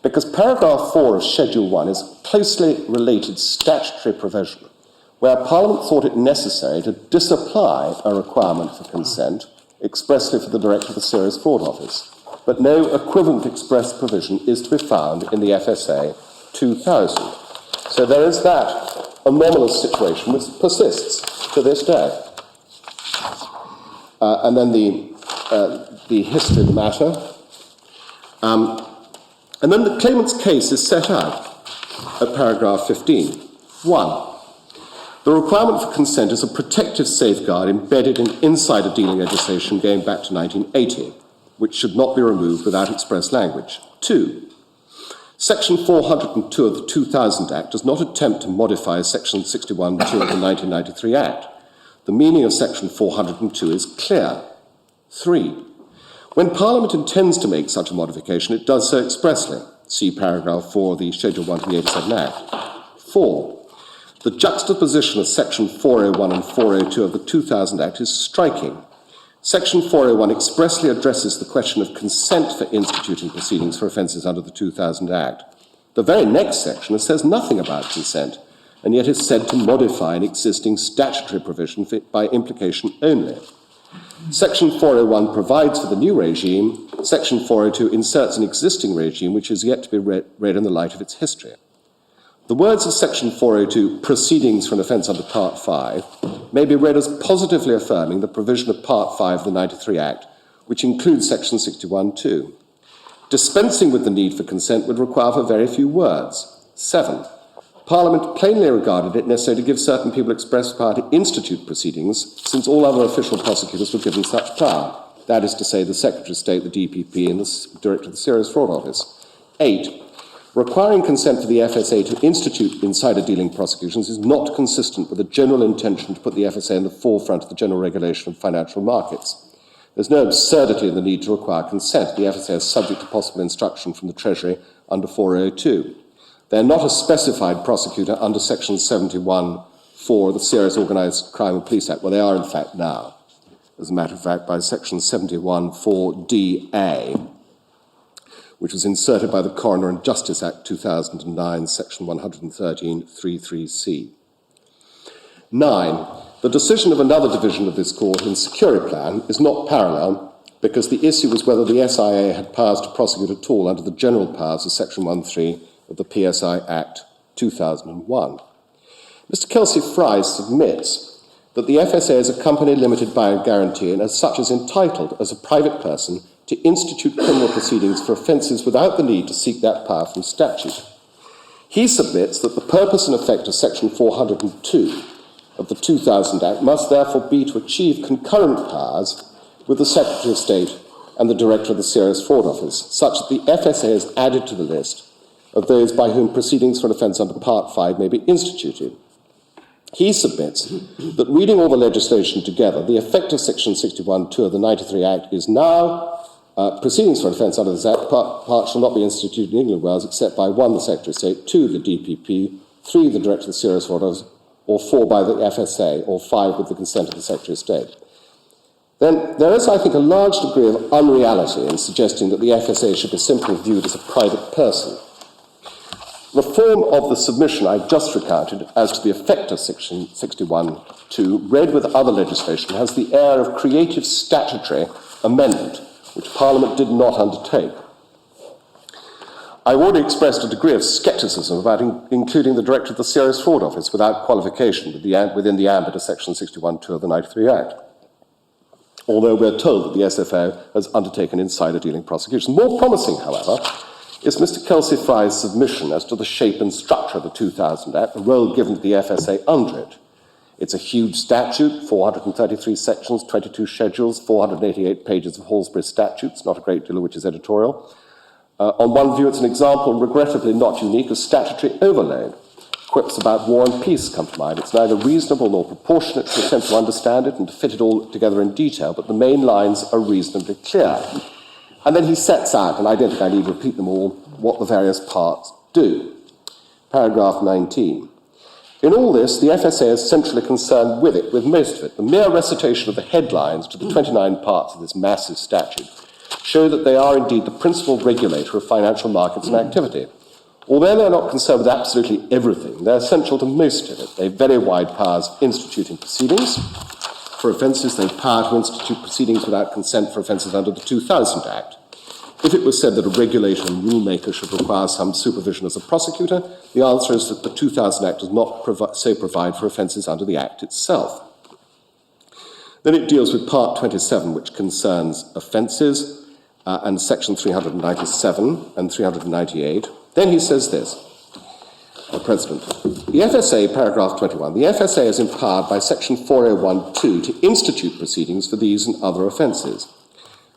because paragraph 4 of Schedule 1 is a closely related statutory provision where Parliament thought it necessary to disapply a requirement for consent expressly for the Director of the Serious Fraud Office, but no equivalent express provision is to be found in the FSA 2000. So there is that anomalous situation which persists to this day. And then the history of the matter. And then the claimant's case is set out at paragraph 15. 1. The requirement for consent is a protective safeguard embedded in insider dealing legislation going back to 1980, which should not be removed without express language. 2. Section 402 of the 2000 Act does not attempt to modify Section 61.2 of the 1993 Act. The meaning of Section 402 is clear. 3. When Parliament intends to make such a modification, it does so expressly. See paragraph 4 of the Schedule 1 to the 87 Act. 4. The juxtaposition of Section 401 and 402 of the 2000 Act is striking. Section 401 expressly addresses the question of consent for instituting proceedings for offences under the 2000 Act. The very next section says nothing about consent, and yet is said to modify an existing statutory provision by implication only. Section 401 provides for the new regime. Section 402 inserts an existing regime which is yet to be read in the light of its history. The words of Section 402, proceedings for an offence under Part 5, may be read as positively affirming the provision of Part 5 of the 93 Act, which includes Section 61(2). Dispensing with the need for consent would require for very few words. 7. Parliament plainly regarded it necessary to give certain people express power to institute proceedings, since all other official prosecutors were given such power, that is to say, the Secretary of State, the DPP, and the Director of the Serious Fraud Office. 8. Requiring consent for the FSA to institute insider dealing prosecutions is not consistent with the general intention to put the FSA in the forefront of the general regulation of financial markets. There's no absurdity in the need to require consent. The FSA is subject to possible instruction from the Treasury under 402. They're not a specified prosecutor under Section 71(4) of the Serious Organised Crime and Police Act. Well, they are in fact now, as a matter of fact, by Section 71(4)(da), which was inserted by the Coroner and Justice Act 2009, Section 113(33)(c). 9. The decision of another division of this court in Securiplan is not parallel because the issue was whether the SIA had powers to prosecute at all under the general powers of Section 1(3) of the PSI Act 2001. Mr. Kelsey-Fry submits that the FSA is a company limited by a guarantee and as such is entitled as a private person to institute criminal proceedings for offences without the need to seek that power from statute. He submits that the purpose and effect of Section 402 of the 2000 Act must therefore be to achieve concurrent powers with the Secretary of State and the Director of the Serious Fraud Office, such that the FSA is added to the list of those by whom proceedings for an offence under Part 5 may be instituted. He submits that reading all the legislation together, the effect of Section 61(2) of the 93 Act is now proceedings for an offence under this Act part shall not be instituted in England and Wales except by 1, the Secretary of State, 2, the DPP, 3, the Director of the Serious Fraud Office, or 4, by the FSA, or 5, with the consent of the Secretary of State. Then there is, I think, a large degree of unreality in suggesting that the FSA should be simply viewed as a private person. The form of the submission I've just recounted as to the effect of Section 61(2), read with other legislation, has the air of creative statutory amendment, which Parliament did not undertake. I've already expressed a degree of scepticism about including the Director of the Serious Fraud Office without qualification within the ambit of Section 61(2) of the 93 Act, although we're told that the SFO has undertaken insider dealing prosecution. More promising, however, is Mr. Kelsey-Fry's submission as to the shape and structure of the 2000 Act, the role given to the FSA under it. It's a huge statute, 433 sections, 22 schedules, 488 pages of Halsbury statutes, not a great deal of which is editorial. On one view, it's an example, regrettably not unique, of statutory overload. Quips about war and peace come to mind. It's neither reasonable nor proportionate to attempt to understand it and to fit it all together in detail, but the main lines are reasonably clear. And then he sets out, and I don't think I need to repeat them all, what the various parts do. Paragraph 19. In all this, the FSA is centrally concerned with it, with most of it. The mere recitation of the headlines to the 29 parts of this massive statute show that they are indeed the principal regulator of financial markets and activity. Although they're not concerned with absolutely everything, they're essential to most of it. They have very wide powers instituting proceedings. For offences, they have power to institute proceedings without consent for offences under the 2000 Act. If it was said that a regulator and rulemaker should require some supervision as a prosecutor, the answer is that the 2000 Act does not provide for offences under the Act itself. Then it deals with Part 27, which concerns offences, and Section 397 and 398. Then he says this, President, the FSA, paragraph 21, the FSA is empowered by Section 401(2) to institute proceedings for these and other offences.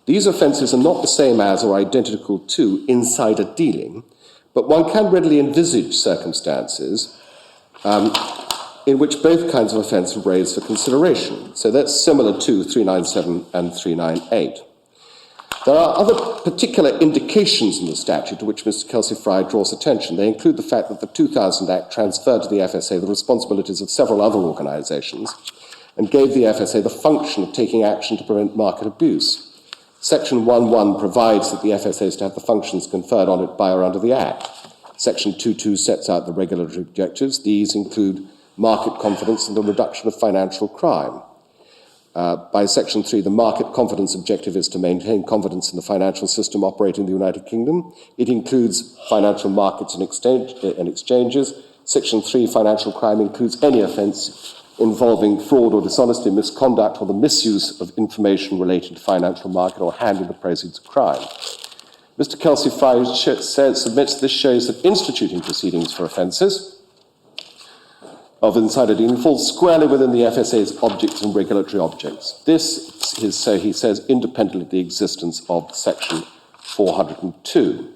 These offences are not the same as or identical to insider dealing, but one can readily envisage circumstances in which both kinds of offence are raised for consideration. So that's similar to 397 and 398. There are other particular indications in the statute to which Mr. Kelsey-Fry draws attention. They include the fact that the 2000 Act transferred to the FSA the responsibilities of several other organisations and gave the FSA the function of taking action to prevent market abuse. Section 1.1 provides that the FSA is to have the functions conferred on it by or under the Act. Section 2.2 sets out the regulatory objectives. These include market confidence and the reduction of financial crime. By Section 3, the market confidence objective is to maintain confidence in the financial system operating in the United Kingdom. It includes financial markets and exchanges, Section 3, financial crime, includes any offence involving fraud or dishonesty, misconduct, or the misuse of information relating to financial market or handling the proceeds of crime. Mr. Kelsey-Fry submits this shows that instituting proceedings for offences of insider dealing falls squarely within the FSA's objects and regulatory objects. This is, so he says, independently of the existence of Section 402.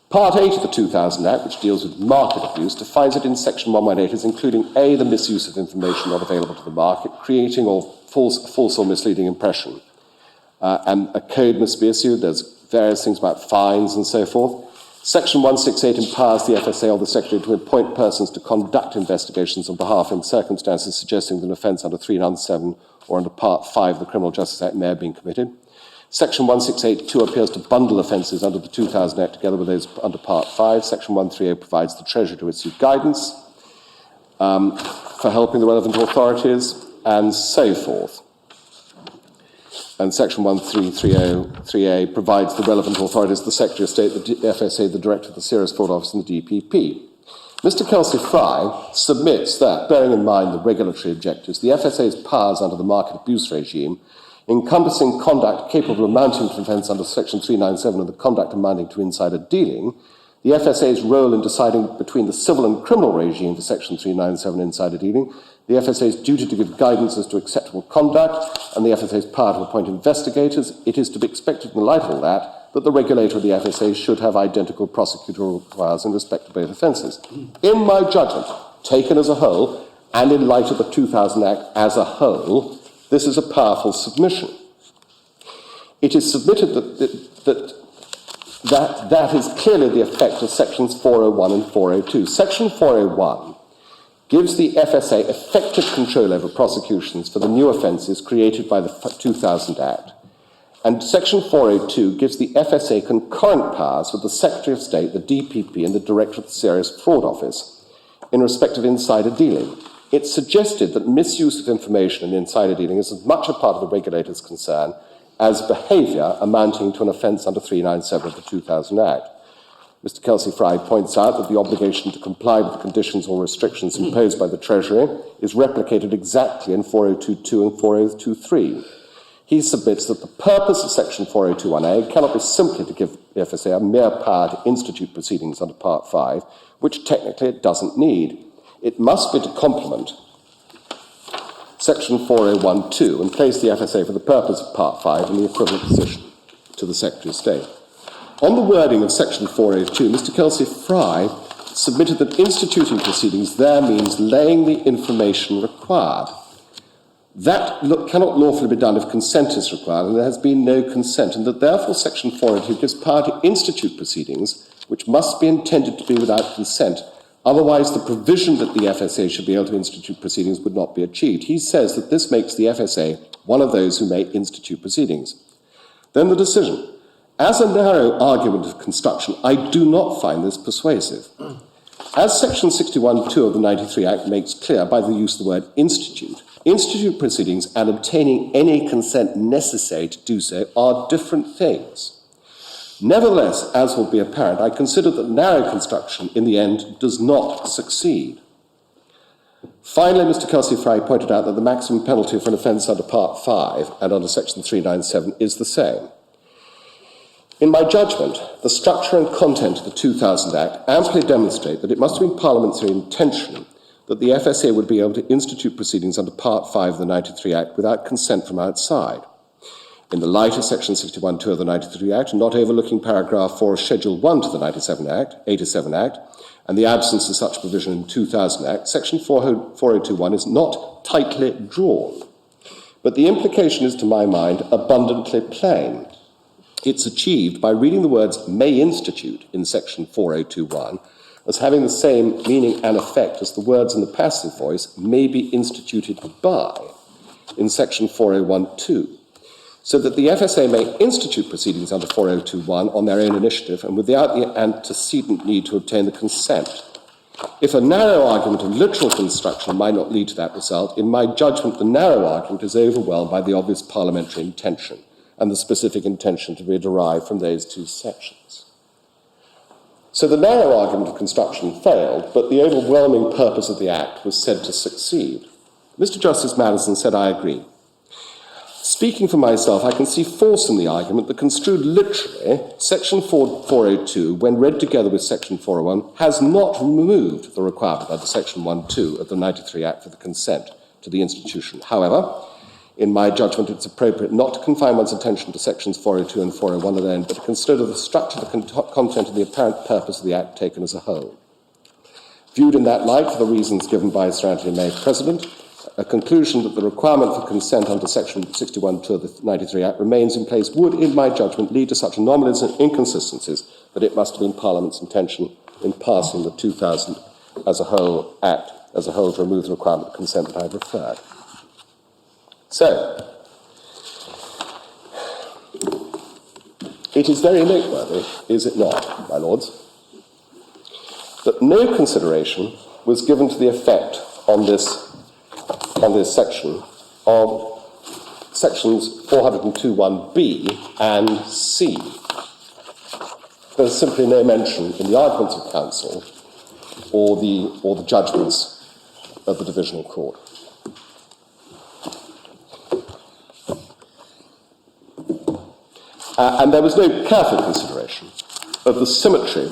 Part 8 of the 2000 Act, which deals with market abuse, defines it in Section 118 as including A, the misuse of information not available to the market, creating or false or misleading impression. And a code must be issued. There's various things about fines and so forth. Section 168 empowers the FSA or the Secretary to appoint persons to conduct investigations on behalf in circumstances suggesting that an offence under 397 or under Part 5 of the Criminal Justice Act may have been committed. Section 168(2) appears to bundle offences under the 2000 Act together with those under Part 5. Section 130 provides the Treasury to issue guidance for helping the relevant authorities and so forth. And Section 13303A provides the relevant authorities, the Secretary of State, the FSA, the Director of the Serious Fraud Office, and the DPP. Mr. Kelsey-Fry submits that, bearing in mind the regulatory objectives, the FSA's powers under the market abuse regime, encompassing conduct capable of amounting to offence under Section 397 and the conduct amounting to insider dealing, the FSA's role in deciding between the civil and criminal regime for Section 397 insider dealing, the FSA's duty to give guidance as to acceptable conduct, and the FSA's power to appoint investigators, it is to be expected in the light of all that the regulator of the FSA should have identical prosecutorial powers in respect to both offences. In my judgment, taken as a whole, and in light of the 2000 Act as a whole, this is a powerful submission. It is submitted that is clearly the effect of Sections 401 and 402. Section 401 gives the FSA effective control over prosecutions for the new offences created by the 2000 Act. And Section 402 gives the FSA concurrent powers with the Secretary of State, the DPP, and the Director of the Serious Fraud Office in respect of insider dealing. It's suggested that misuse of information and insider dealing is as much a part of the regulator's concern as behaviour amounting to an offence under 397 of the 2000 Act. Mr. Kelsey-Fry points out that the obligation to comply with the conditions or restrictions imposed by the Treasury is replicated exactly in 4022 and 4023. He submits that the purpose of Section 4021A cannot be simply to give the FSA a mere power to institute proceedings under Part 5, which technically it doesn't need. It must be to complement Section 4012 and place the FSA for the purpose of Part 5 in the equivalent position to the Secretary of State. On the wording of Section 402, Mr. Kelsey-Fry submitted that instituting proceedings there means laying the information required. That cannot lawfully be done if consent is required, and there has been no consent, and that therefore Section 402 gives power to institute proceedings which must be intended to be without consent. Otherwise, the provision that the FSA should be able to institute proceedings would not be achieved. He says that this makes the FSA one of those who may institute proceedings. Then the decision. As a narrow argument of construction, I do not find this persuasive. As Section 61(2) of the 93 Act makes clear by the use of the word institute proceedings and obtaining any consent necessary to do so are different things. Nevertheless, as will be apparent, I consider that narrow construction in the end does not succeed. Finally, Mr. Kelsey-Fry pointed out that the maximum penalty for an offence under Part 5 and under Section 397 is the same. In my judgment, the structure and content of the 2000 Act amply demonstrate that it must have been Parliament's intention that the FSA would be able to institute proceedings under Part 5 of the 93 Act without consent from outside. In the light of Section 61(2) of the 93 Act, not overlooking paragraph 4 of Schedule 1 to the 87 Act, and the absence of such provision in the 2000 Act, Section 4021 is not tightly drawn. But the implication is, to my mind, abundantly plain. It's achieved by reading the words may institute in Section 4021 as having the same meaning and effect as the words in the passive voice may be instituted by in Section 4012. So that the FSA may institute proceedings under 4021 on their own initiative and without the antecedent need to obtain the consent. If a narrow argument of literal construction might not lead to that result, in my judgment, the narrow argument is overwhelmed by the obvious parliamentary intention and the specific intention to be derived from those two sections. So the narrow argument of construction failed, but the overwhelming purpose of the Act was said to succeed. Mr. Justice Madison said, I agree. Speaking for myself, I can see force in the argument that construed literally, Section 402, when read together with Section 401, has not removed the requirement under Section 1.2 of the 93 Act for the consent to the institution. However, in my judgment, it's appropriate not to confine one's attention to Sections 402 and 401 alone, but to consider the structure, the content, and the apparent purpose of the Act taken as a whole. Viewed in that light, for the reasons given by Sir Anthony May, President, a conclusion that the requirement for consent under Section 61.2 of the 93 Act remains in place would, in my judgment, lead to such anomalies and inconsistencies that it must have been Parliament's intention in passing the 2000 as a whole Act as a whole to remove the requirement of consent that I've referred. So, it is very noteworthy, is it not, my lords, that no consideration was given to the effect on this section of sections 402(1)b and c. There's simply no mention in the arguments of counsel or the judgments of the Divisional Court. And there was no careful consideration of the symmetry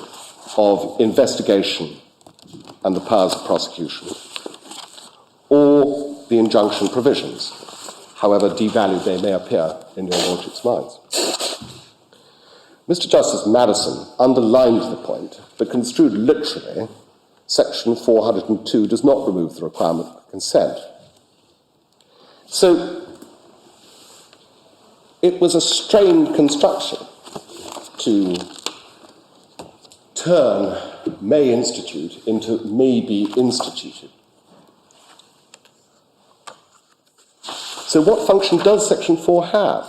of investigation and the powers of prosecution, or the injunction provisions, however devalued they may appear in your lordships' minds. Mr. Justice Madison underlined the point that construed literally, Section 402 does not remove the requirement of consent. So, it was a strained construction to turn may institute into may be instituted. So what function does Section 4 have?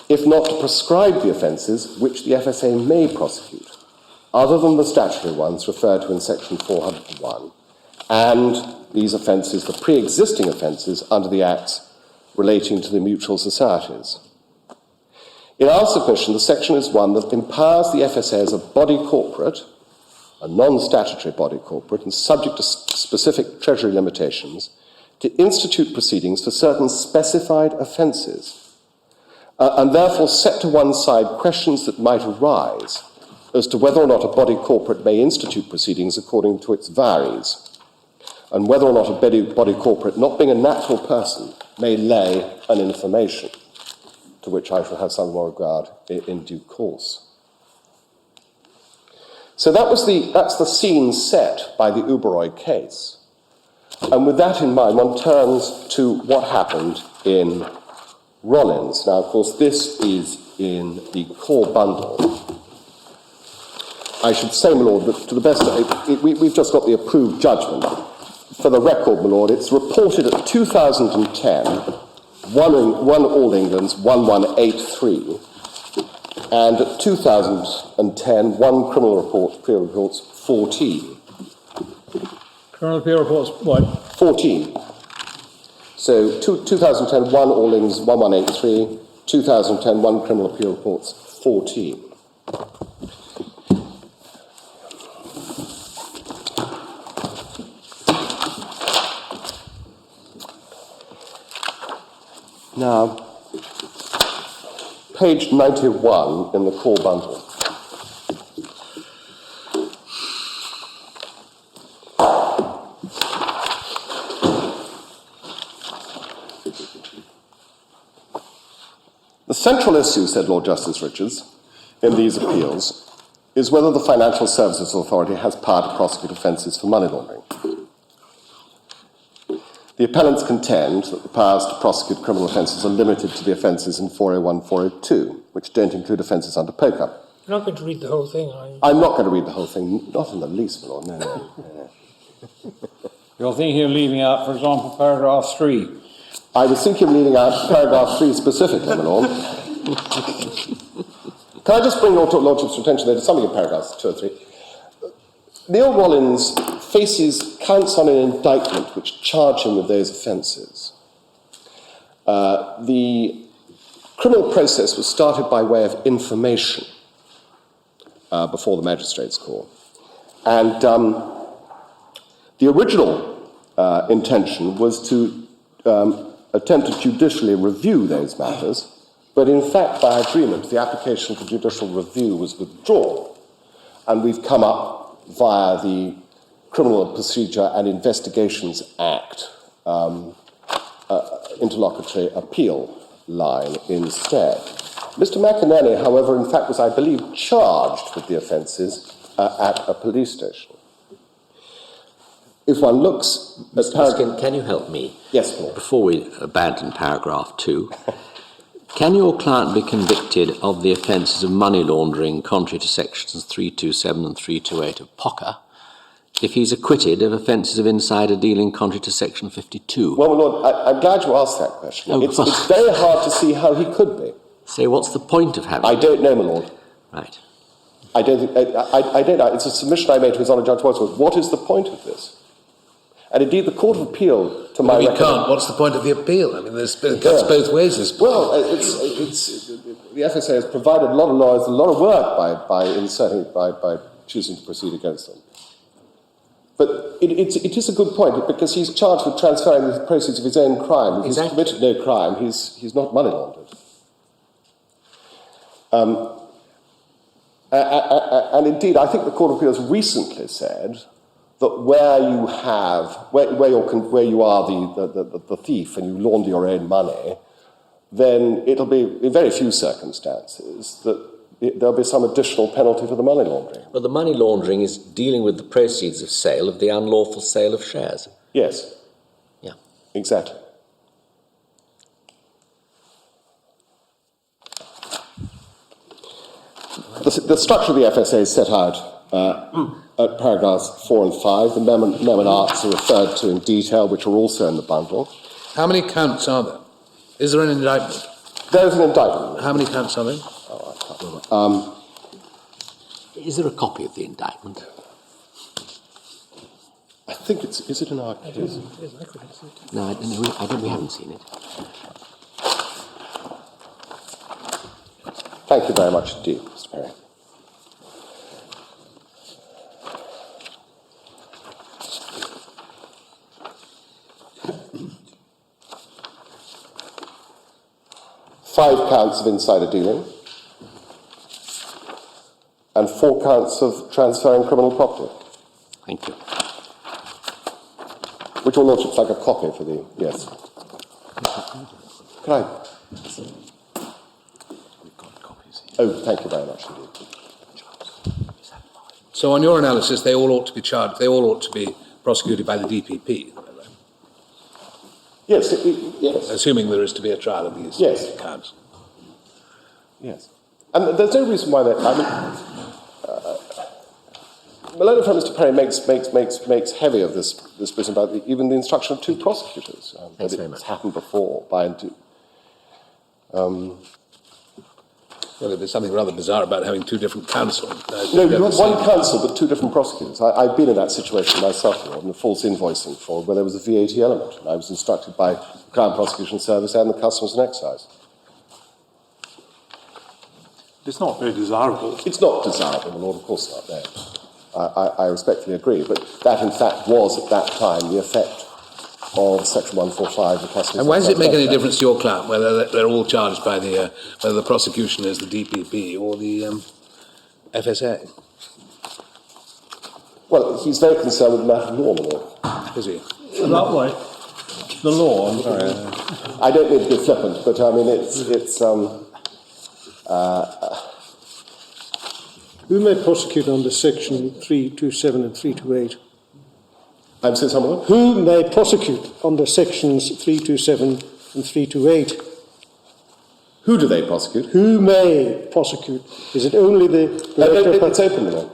If not to prescribe the offences which the FSA may prosecute, other than the statutory ones referred to in Section 401, and these offences, the pre-existing offences under the Acts relating to the mutual societies. In our submission, the section is one that empowers the FSA as a body corporate, a non-statutory body corporate, and subject to specific Treasury limitations, to institute proceedings for certain specified offences, and therefore set to one side questions that might arise as to whether or not a body corporate may institute proceedings according to its varies, and whether or not a body corporate, not being a natural person, may lay an information, to which I shall have some more regard in due course. So that's the scene set by the Uberoy case. And with that in mind, one turns to what happened in Rollins. Now, of course, this is in the core bundle. I should say, my lord, that to the best we've just got the approved judgment. For the record, my lord, it's reported at 2010, 1 All England's 1183, and at 2010, 1 Criminal Appeal Reports 14. Criminal Appeal Reports what? 14. So 2010, 1 All England's 1183, 2010, 1 Criminal Appeal Reports 14. Now, page 91 in the core bundle. The central issue, said Lord Justice Richards, in these appeals, is whether the Financial Services Authority has power to prosecute offences for money laundering. The appellants contend that the powers to prosecute criminal offences are limited to the offences in 401, 402, which don't include offences under POCA. You're not going to read the whole thing, are you? I'm not going to read the whole thing, not in the least, my lord, no. You're thinking of leaving out, for example, paragraph 3. I was thinking of leaving out paragraph 3 specifically, my lord. Can I just bring your lordship's attention there to something in paragraphs 2 or 3? Neil Rollins faces counts on an indictment which charge him with those offences. The criminal process was started by way of information before the Magistrates' Court. And the original intention was to attempt to judicially review those matters, but in fact, by agreement, the application for judicial review was withdrawn, and we've come up via the Criminal Procedure and Investigations Act interlocutory appeal line instead. Mr. McInerney, however, in fact was, I believe, charged with the offences at a police station. If one looks at Mr. can you help me? Yes, Lord. Before we abandon paragraph 2, can your client be convicted of the offences of money laundering contrary to sections 327 and 328 of POCA if he's acquitted of offences of insider dealing contrary to section 52? Well, my Lord, I'm glad you asked that question. It's very hard to see how he could be. So what's the point of having I don't know, my Lord. Right. I don't think, I don't know. It's a submission I made to His Honour Judge Wordsworth. What is the point of this? And indeed, the Court of Appeal, to my We can't. What's the point of the appeal? I mean, it cuts both ways. This well, the FSA has provided a lot of lawyers a lot of work by choosing to proceed against them. But it is a good point, because he's charged with transferring the proceeds of his own crime. He's committed no crime. He's not money laundered. And indeed, I think the Court of Appeal has recently said that where you are the thief and you launder your own money, then it'll be in very few circumstances that there'll be some additional penalty for the money laundering. Well, the money laundering is dealing with the proceeds of sale of the unlawful sale of shares. Yes. Yeah. Exactly. The structure of the FSA is set out at paragraphs 4 and 5. The memonarts are referred to in detail, which are also in the bundle. How many counts are there? Is there an indictment? There is an indictment. How many counts are there? Oh, I can't remember. Is there a copy of the indictment? I think is it in our case? No, I don't. We haven't seen it. Thank you very much indeed, Mr. Perry. Five counts of insider dealing and 4 counts of transferring criminal property. Thank you. Which will looks like a copy for the, yes. Can I? Oh, thank you very much indeed. So on your analysis, they all ought to be charged, they all ought to be prosecuted by the DPP? Yes, yes. Assuming there is to be a trial of these counts. Yes. And there's no reason why that, I mean, my learned friend Mr. Perry makes heavy of this business about even the instruction of 2 prosecutors. Thanks that very it's much. happened before by and to. Well, there's something rather bizarre about having 2 different counsel. No, you have one counsel but 2 different prosecutors. I've been in that situation myself, in the false invoicing fraud, where there was a VAT element. And I was instructed by the Crown Prosecution Service and the Customs and Excise. It's not very desirable. It's not desirable, my Lord, of course not, no. I respectfully agree, but that in fact was at that time the effect of Section 145 of the Customs. And why does it make any difference to your client whether they're all charged by whether the prosecution is the DPP or the FSA? Well, he's very concerned with the matter of law, my Lord. Is he? That way, the law, I'm sorry. I don't mean to be flippant, but I mean it's Who may prosecute under section 327 and 328? I'm saying someone? Who may prosecute under sections 327 and 328? Who do they prosecute? Who may prosecute? Is it only the director? It's open, my Lord.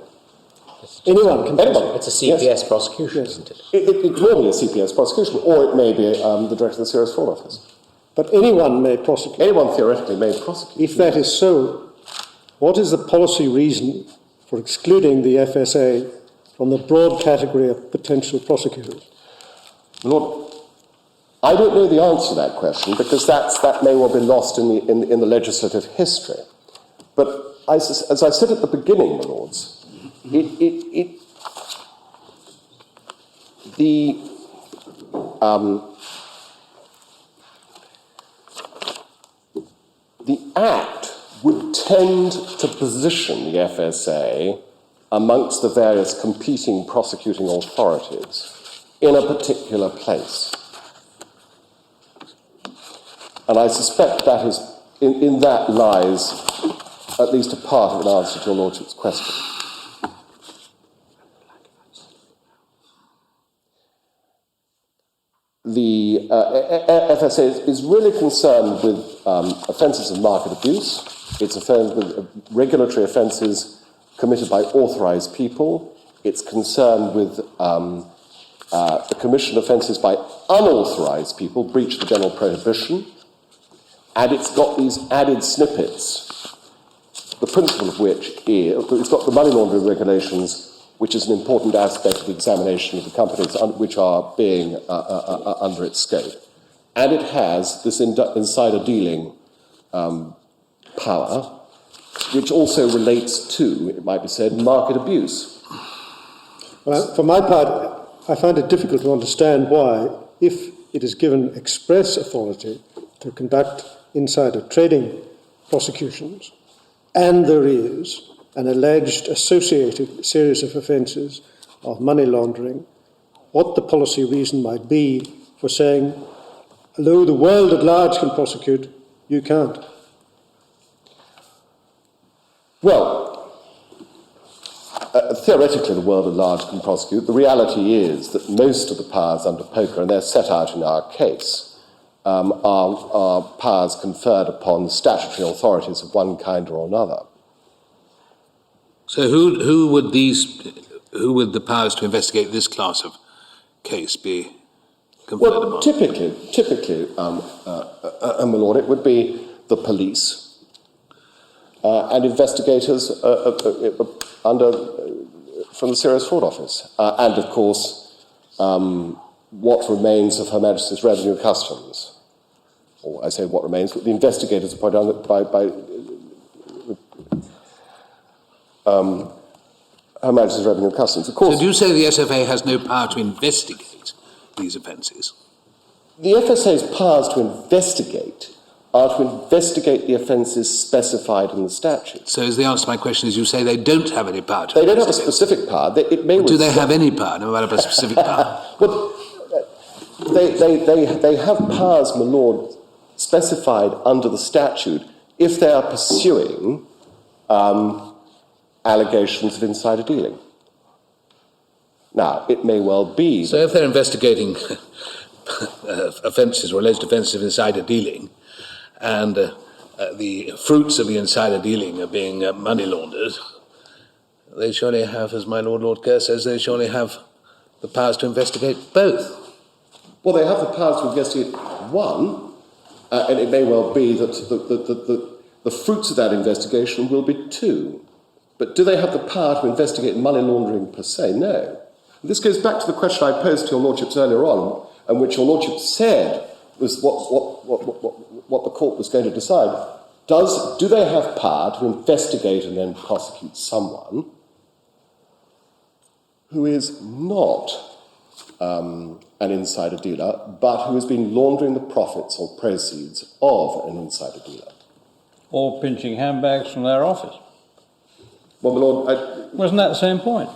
Anyone can prosecute. Anyone. It's a CPS prosecution, isn't it? It's normally a CPS prosecution, or it may be the Director of the Serious Fraud Office. But anyone may prosecute. Anyone theoretically may prosecute. If that is so, what is the policy reason for excluding the FSA from the broad category of potential prosecutors? My Lord, I don't know the answer to that question, because that may well be lost in the legislative history. But as I said at the beginning, my lords, the Act would tend to position the FSA amongst the various competing prosecuting authorities in a particular place. And I suspect that is, in that lies at least a part of an answer to your Lordship's question. The FSA is really concerned with offences of market abuse. It's offended with regulatory offences committed by authorised people. It's concerned with the commission of offences by unauthorised people, breach of the general prohibition, and it's got these added snippets, the principle of which is, it's got the money laundering regulations, which is an important aspect of the examination of the companies which are being under its scope. And it has this insider dealing power, which also relates to, it might be said, market abuse. Well, for my part, I find it difficult to understand why, if it is given express authority to conduct insider trading prosecutions, and there is an alleged associated series of offences of money laundering, what the policy reason might be for saying, although the world at large can prosecute, you can't. Well, theoretically the world at large can prosecute. The reality is that most of the powers under POCA, and they're set out in our case, are powers conferred upon statutory authorities of one kind or another. So who would the powers to investigate this class of case be conferred upon? Well, typically, my lord, it would be the police and investigators from the Serious Fraud Office, and of course, what remains of Her Majesty's Revenue and Customs. Or I say what remains, but the investigators appointed by Her Majesty's Revenue and Customs. Of course, so do you say the SFA has no power to investigate these offences? The FSA's powers to investigate are to investigate the offences specified in the statute. So is the answer to my question is you say they don't have any power to They don't have a investigate? specific power. Do they have any power, no matter a specific power? Well, they have powers, my lord, specified under the statute if they are pursuing allegations of insider dealing. Now, it may well be... So if they're investigating offences or alleged offences of insider dealing, and the fruits of the insider dealing are being money laundered, they surely have, as my Lord Kerr says, they surely have the powers to investigate both. Well, they have the powers to investigate one, and it may well be that the fruits of that investigation will be two. But do they have the power to investigate money laundering per se? No. And this goes back to the question I posed to your lordships earlier on, and which your lordship said was what the court was going to decide. Do they have power to investigate and then prosecute someone who is not an insider dealer, but who has been laundering the profits or proceeds of an insider dealer? Or pinching handbags from their office. Well, my lord, Wasn't that the same point?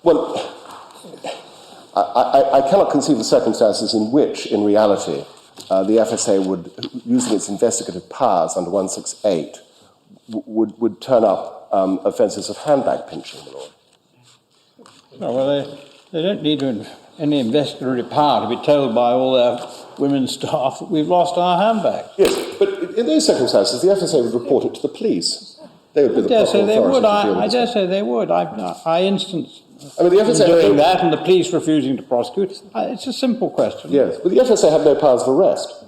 well, I cannot conceive the circumstances in which, in reality, the FSA would, using its investigative powers under 168, would turn up offences of handbag pinching, my lord. Well, they don't need any investigatory power to be told by all their women staff that we've lost our handbag. Yes, but in those circumstances, the FSA would report it to the police. They would be the proper authority to deal with I this. dare say they would. I instance I mean, the FSA doing that and the police refusing to prosecute. It's a simple question. Yes, but the FSA have no powers of arrest,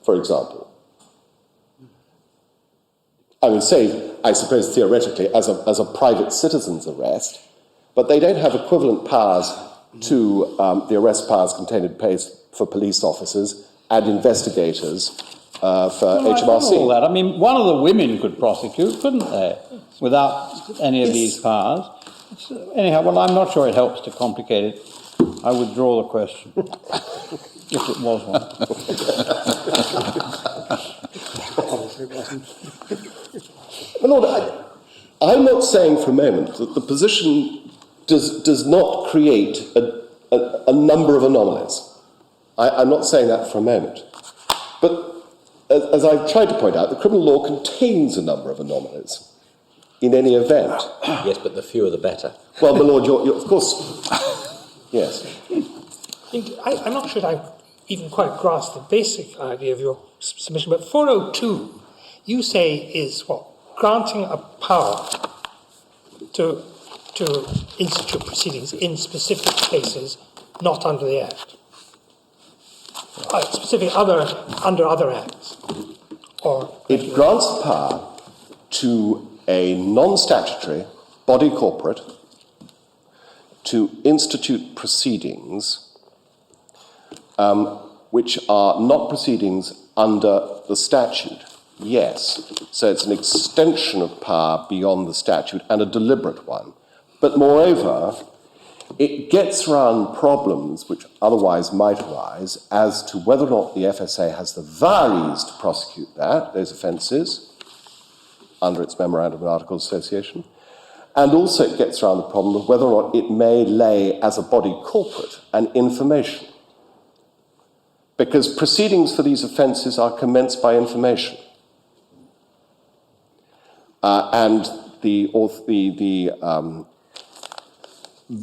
for example. I would say, I suppose theoretically, as a private citizen's arrest, but they don't have equivalent powers to the arrest powers contained in place for police officers and investigators for Well, I don't know all HMRC. that. I mean, one of the women could prosecute, couldn't they, without any of these powers? Anyhow, well, I'm not sure it helps to complicate it. I withdraw the question, if it was one. My Lord, I'm not saying for a moment that the position does not create a number of anomalies. I'm not saying that for a moment. But as I've tried to point out, the criminal law contains a number of anomalies in any event. Yes, but the fewer the better. Well, my Lord, you're of course, yes. I'm not sure I've even quite grasped the basic idea of your submission, but 402, you say, is what? Granting a power to institute proceedings in specific cases not under the Act. Under other acts. Or It grants power to a non-statutory body corporate to institute proceedings which are not proceedings under the statute. Yes, so it's an extension of power beyond the statute and a deliberate one. But moreover, it gets around problems which otherwise might arise as to whether or not the FSA has the values to prosecute those offences under its Memorandum and Articles of Association. And also it gets around the problem of whether or not it may lay as a body corporate an information. Because proceedings for these offences are commenced by information. And the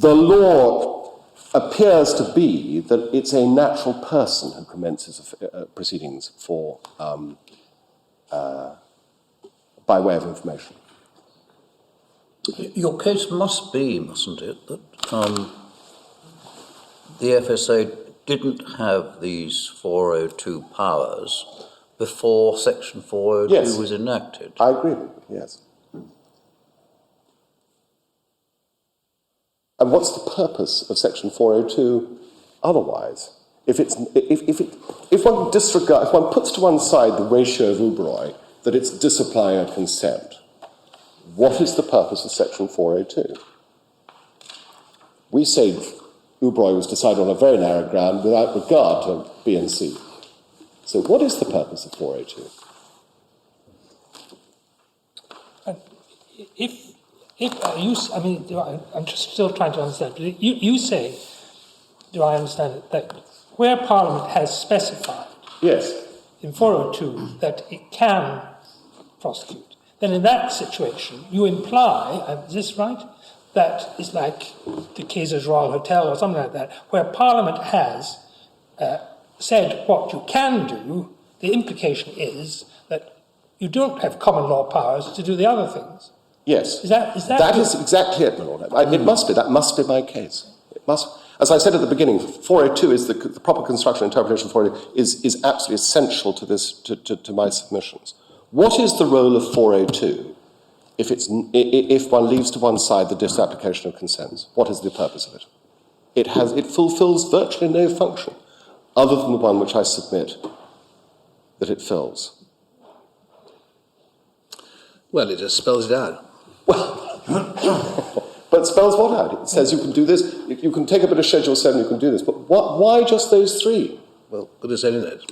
law appears to be that it's a natural person who commences proceedings for by way of information. Your case must be, mustn't it, that the FSA didn't have these 402 powers before Section 402 Yes. was enacted. I agree with you, yes. And what's the purpose of Section 402 otherwise? If one puts to one side the ratio of Uberoi, that it's disapplying a consent, what is the purpose of Section 402? We say Uberoi was decided on a very narrow ground without regard to B and C. So what is the purpose of 402? I'm just still trying to understand. You say, do I understand it, that where Parliament has specified Yes. in 402 that it can prosecute, then in that situation you imply, is this right, that it's like the Kaiser's Royal Hotel or something like that, where Parliament has said what you can do, the implication is that you don't have common law powers to do the other things. Yes. That is exactly it, my Lord. It must be. That must be my case. It must. As I said at the beginning, 402 is the proper construction and interpretation of 402 is absolutely essential to this to my submissions. What is the role of 402 if one leaves to one side the disapplication of consents? What is the purpose of it? It fulfills virtually no function other than the one which I submit that it fills. Well, it just spells it out. But it spells what out? It says you can do this, you can take a bit of Schedule 7, you can do this, but why just those three? Well, could have said in it.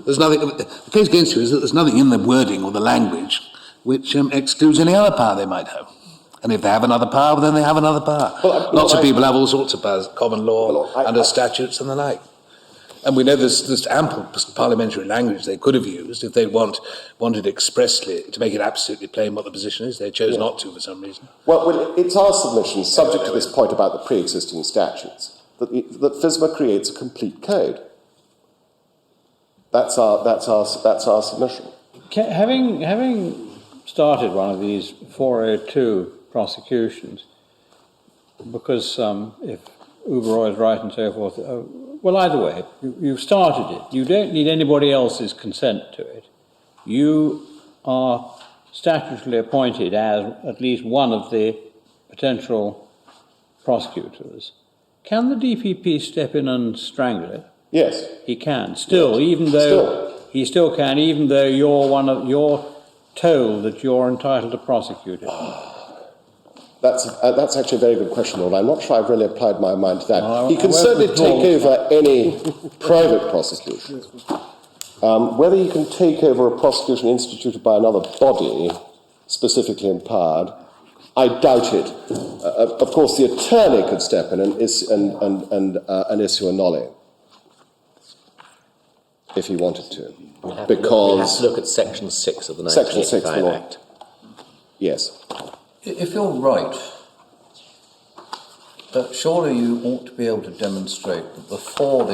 There's nothing. The case against you is that there's nothing in the wording or the language which excludes any other power they might have. And if they have another power, then they have another power. Lots of people have all sorts of powers, common law, under statutes and the like. And we know there's ample parliamentary language they could have used if they wanted expressly to make it absolutely plain what the position is. They chose not to for some reason. Well, it's our submission, subject to this point about the pre-existing statutes, that FISMA creates a complete code. That's our submission. Having started one of these 402 prosecutions, because if Uberoi is right and so forth, well, either way, you've started it. You don't need anybody else's consent to it. You are statutorily appointed as at least one of the potential prosecutors. Can the DPP step in and strangle it? Yes. He can. Still, even though he still can, even though you're told that you're entitled to prosecute it. That's actually a very good question, Lord. I'm not sure I've really applied my mind to that. Well, He can certainly take over any private prosecution. Whether he can take over a prosecution instituted by another body, specifically empowered, I doubt it. Of course, the attorney could step in and issue a nollie if he wanted to, We have because to look at Section 6 of the Section 6 of the 1985 law. Act. Yes. If you're right, surely you ought to be able to demonstrate that before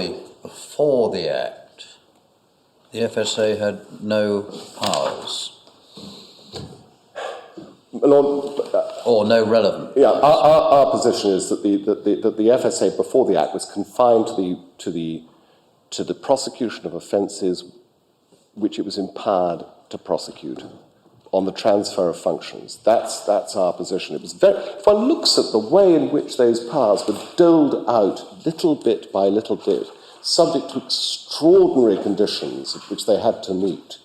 the Act, the FSA had no powers. Lord, Or no relevant. yeah, our position is that the FSA before the Act was confined to the prosecution of offences which it was empowered to prosecute on the transfer of functions. That's our position. It was if one looks at the way in which those powers were doled out little bit by little bit, subject to extraordinary conditions which they had to meet,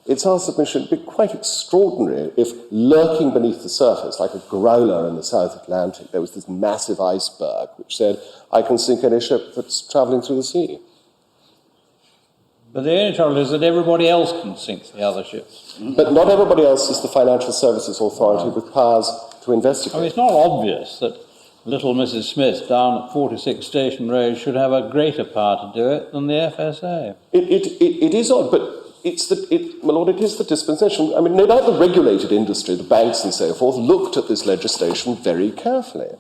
it's our submission it'd be quite extraordinary if, lurking beneath the surface, like a growler in the South Atlantic, there was this massive iceberg which said, I can sink any ship that's travelling through the sea. But the only trouble is that everybody else can sink the other ships. But not everybody else is the Financial Services Authority with powers to investigate. I mean, it's not obvious that little Mrs. Smith down at 46 Station Road should have a greater power to do it than the FSA. It is odd, but my Lord, it is the dispensation. I mean, no doubt the regulated industry, the banks and so forth, looked at this legislation very carefully.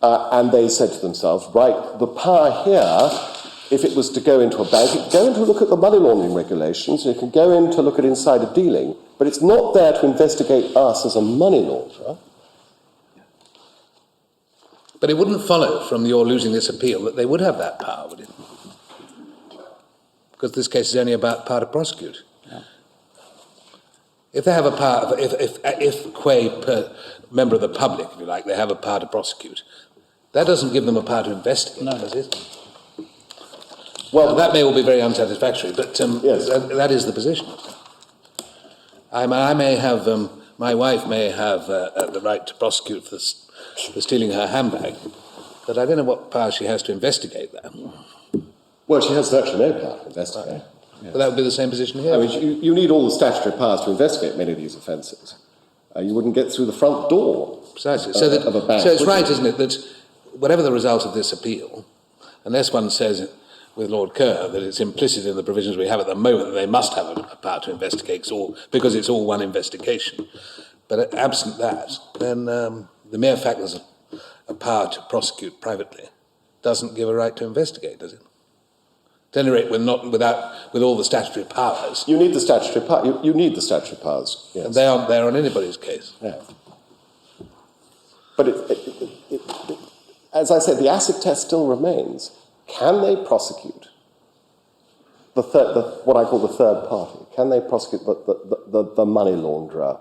And they said to themselves, right, the power here, if it was to go into a bank, it could go in to look at the money laundering regulations, it could go in to look at insider dealing, but it's not there to investigate us as a money launderer. But it wouldn't follow from your losing this appeal that they would have that power, would it? Because this case is only about power to prosecute. Yeah. If they have a power, if qua member of the public, if you like, they have a power to prosecute, that doesn't give them a power to investigate, does it? Well, now, that may all be very unsatisfactory, but yes. that is the position. I may have, my wife may have the right to prosecute for stealing her handbag, but I don't know what power she has to investigate that. Well, she has virtually no power to investigate. But that would be the same position here. I mean, you need all the statutory powers to investigate many of these offences. You wouldn't get through the front door. Precisely. Of a bank. So it's right, isn't it, that whatever the result of this appeal, unless one says with Lord Kerr that it's implicit in the provisions we have at the moment that they must have a power to investigate because it's all one investigation. But absent that, then the mere fact there's a power to prosecute privately doesn't give a right to investigate, does it? At any rate, with all the statutory powers. You need the statutory power. You need the statutory powers. Yes. And they aren't there on anybody's case. Yeah. But as I said, the acid test still remains. Can they prosecute what I call the third party? Can they prosecute the money launderer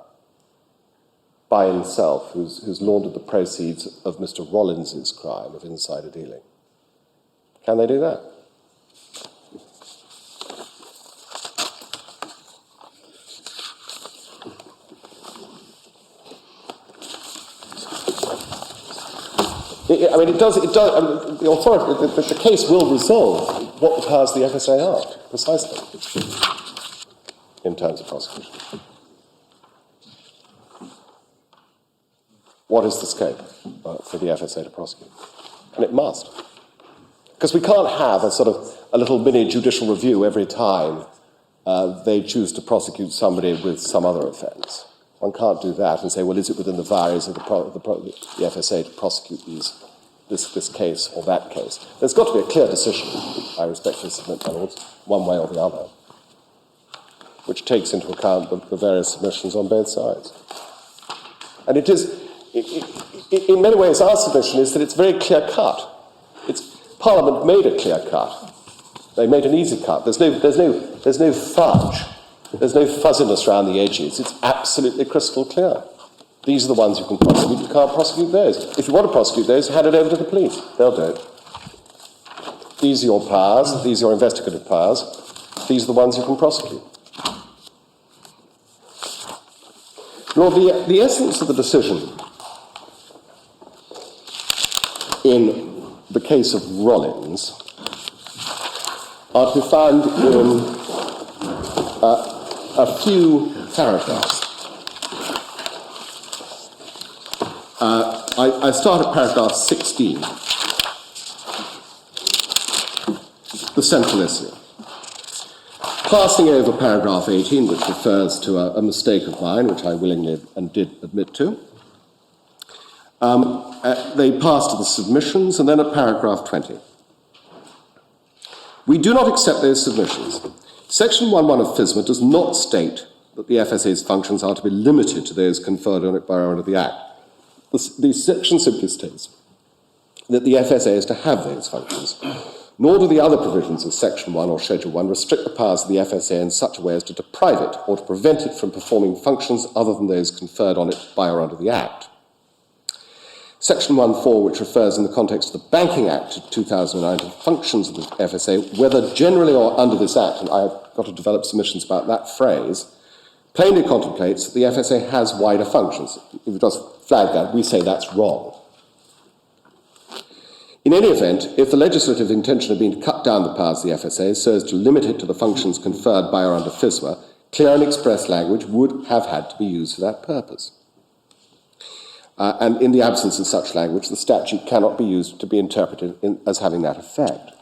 by himself, who's laundered the proceeds of Mr. Rollins' crime of insider dealing? Can they do that? I mean, it does. I mean, the authority, the case will resolve what the powers of the FSA are, precisely, in terms of prosecution. What is the scope for the FSA to prosecute? And it must. Because we can't have a little mini judicial review every time they choose to prosecute somebody with some other offence. One can't do that and say, well, is it within the varies of the FSA to prosecute this case or that case? There's got to be a clear decision, I respectfully submit, my lords, one way or the other, which takes into account the various submissions on both sides. And it is, in many ways, our submission is that it's very clear-cut. Parliament made a clear cut. They made an easy cut. There's no fudge. There's no fuzziness around the edges. It's absolutely crystal clear. These are the ones you can prosecute. You can't prosecute those. If you want to prosecute those, hand it over to the police. They'll do it. These are your powers. These are your investigative powers. these are the ones you can prosecute. Lord, the essence of the decision in the case of Rollins are to be found in a few paragraphs. I start at paragraph 16, the central issue. Passing over paragraph 18, which refers to a mistake of mine, which I willingly and did admit to, they pass to the submissions, and then at paragraph 20. We do not accept those submissions. Section 1.1 of FISMA does not state that the FSA's functions are to be limited to those conferred on it by order of the Act. The section simply states that the FSA is to have those functions, nor do the other provisions of Section 1 or Schedule 1 restrict the powers of the FSA in such a way as to deprive it or to prevent it from performing functions other than those conferred on it by or under the Act. Section 1.4, which refers in the context of the Banking Act of 2009 to the functions of the FSA, whether generally or under this Act, and I've got to develop submissions about that phrase, plainly contemplates that the FSA has wider functions. If it does flag that, we say that's wrong. In any event, if the legislative intention had been to cut down the powers of the FSA so as to limit it to the functions conferred by or under FISMA, clear and express language would have had to be used for that purpose. And in the absence of such language, the statute cannot be used to be interpreted as having that effect.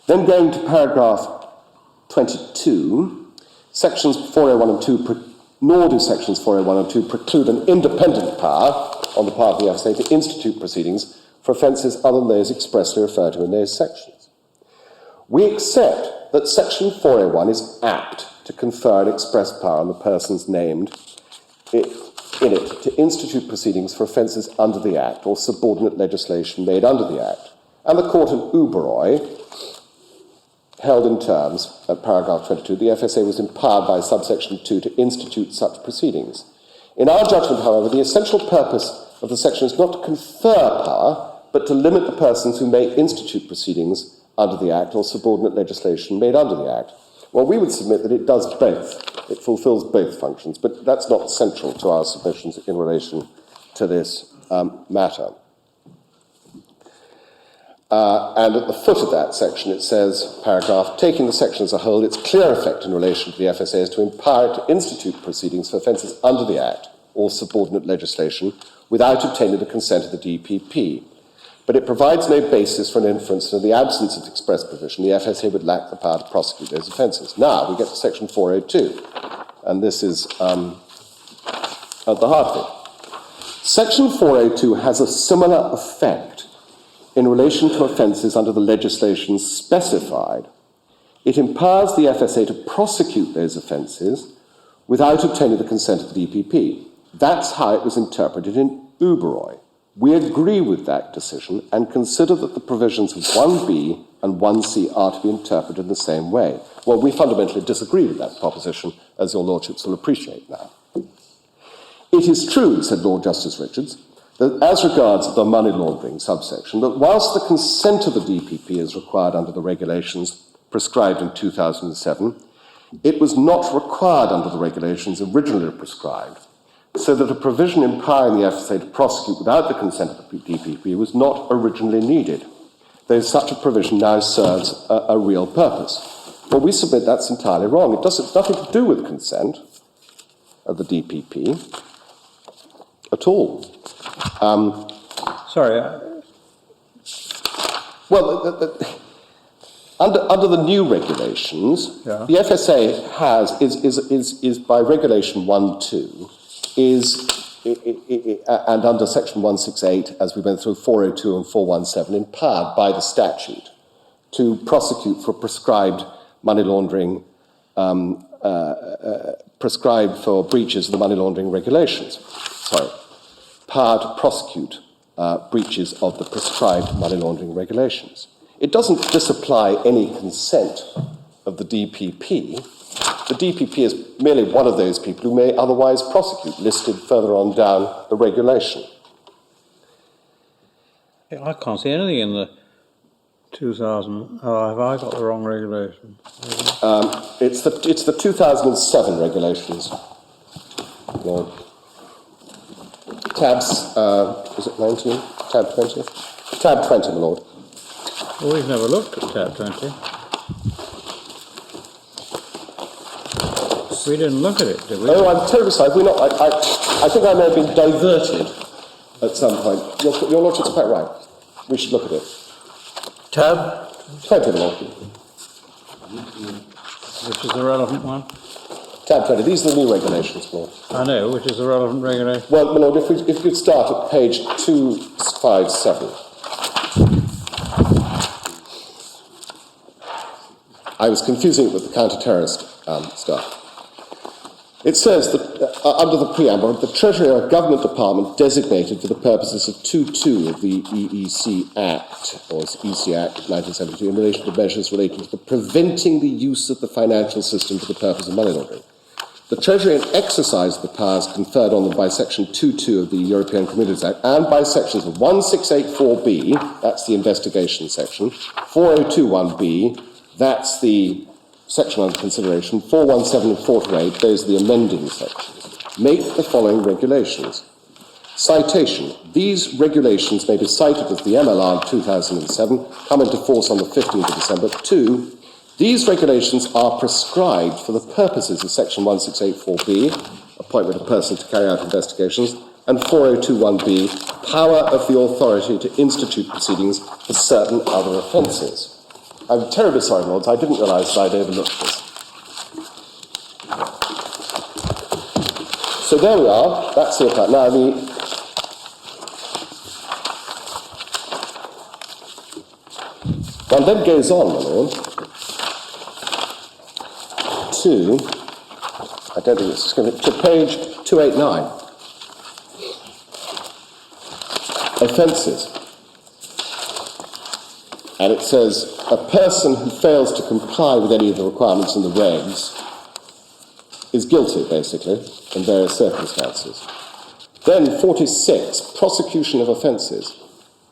Then going to paragraph 22, sections 401 and 2, nor do sections 401 and 2 preclude an independent power on the part of the FSA to institute proceedings for offences other than those expressly referred to in those sections. We accept that section 401 is apt to confer an express power on the persons named in it to institute proceedings for offences under the Act or subordinate legislation made under the Act. And the court in Uberoi held in terms, at paragraph 22, the FSA was empowered by subsection 2 to institute such proceedings. In our judgment, however, the essential purpose of the section is not to confer power, but to limit the persons who may institute proceedings under the Act or subordinate legislation made under the Act. Well, we would submit that it does both. It fulfills both functions, but that's not central to our submissions in relation to this matter. And at the foot of that section, it says, paragraph, taking the section as a whole, its clear effect in relation to the FSA is to empower it to institute proceedings for offences under the Act or subordinate legislation without obtaining the consent of the DPP. But it provides no basis for an inference that in the absence of express provision, the FSA would lack the power to prosecute those offences. Now, we get to section 402, and this is at the heart of it. Section 402 has a similar effect in relation to offences under the legislation specified. It empowers the FSA to prosecute those offences without obtaining the consent of the DPP. That's how it was interpreted in Uberoi. We agree with that decision and consider that the provisions of 1B and 1C are to be interpreted in the same way. Well, we fundamentally disagree with that proposition, as your lordships will appreciate now. It is true, said Lord Justice Richards, that as regards the money laundering subsection, that whilst the consent of the DPP is required under the regulations prescribed in 2007, it was not required under the regulations originally prescribed, so that a provision empowering the FSA to prosecute without the consent of the DPP was not originally needed, though such a provision now serves a real purpose. Well, we submit that's entirely wrong. It doesn't nothing to do with consent of the DPP at all. Under the new regulations, the FSA is by Regulation 1.2, and under Section 168, as we went through 402 and 417, empowered by the statute to prosecute for prescribed money laundering, prescribed for breaches of the money laundering regulations. Power to prosecute breaches of the prescribed money laundering regulations. It doesn't disapply any consent of the DPP. The DPP is merely one of those people who may otherwise prosecute, listed further on down the regulation. I can't see anything in the 2000. Oh, have I got the wrong regulation? It's the 2007 regulations. Lord. Tabs, is it 19? Tab 20? Tab 20, my lord. Well, we've never looked at tab 20. We didn't look at it, did we? Oh, I'm terribly sorry. Have we not? I think I may have been diverted at some point. Your lordship's quite right. We should look at it. Tab? 20, my lord. Which is the relevant one? Tab 20. These are the new regulations, my lord. I know, which is the relevant regulation. Well, my lord, if you'd start at page 257. I was confusing it with the counter-terrorist stuff. It says that, under the preamble, the Treasury or Government Department designated for the purposes of 2.2 of the EEC Act, or EC Act of 1972, in relation to measures relating to the preventing the use of the financial system for the purpose of money laundering. The Treasury exercised the powers conferred on them by Section 2.2 of the European Communities Act and by Sections 1684B, that's the investigation section, 4021B, that's the section under consideration, 417 and 428, those are the amending sections. Make the following regulations. Citation. These regulations may be cited as the MLR 2007, come into force on the 15th of December. 2. These regulations are prescribed for the purposes of section 1684B, appointment of person to carry out investigations, and 4021B, power of the authority to institute proceedings for certain other offences. I'm terribly sorry, Lords, I didn't realise that I'd overlooked this. So there we are, that's the effect. Now, one then goes on, my Lord, to, I don't think it's going to page 289. Offences. And it says, a person who fails to comply with any of the requirements in the regs is guilty, basically, in various circumstances. Then 46, prosecution of offences.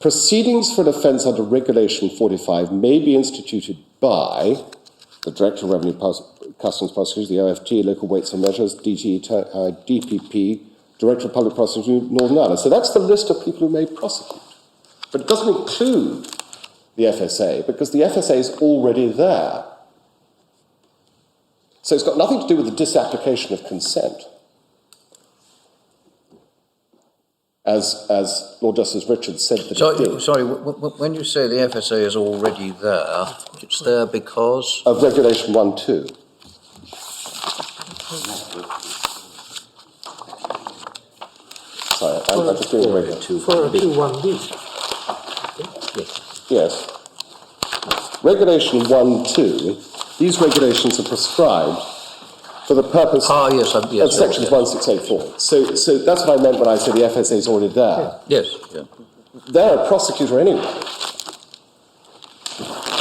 Proceedings for an offence under Regulation 45 may be instituted by the Director of Revenue Customs Prosecution, the OFT, Local Weights and Measures, DPP, Director of Public Prosecution, Northern Ireland. So that's the list of people who may prosecute. But it doesn't include the FSA, because the FSA is already there. So it's got nothing to do with the disapplication of consent. As Lord Justice Richards said that it did. Sorry, when you say the FSA is already there, it's there because? Of Regulation 1.2. Sorry, I'm just doing regular. 421B. Yes. Regulation 1.2, these regulations are prescribed for the purpose of sections 1684. So that's what I meant when I said the FSA is already there. Yes. Yeah. They're a prosecutor anyway.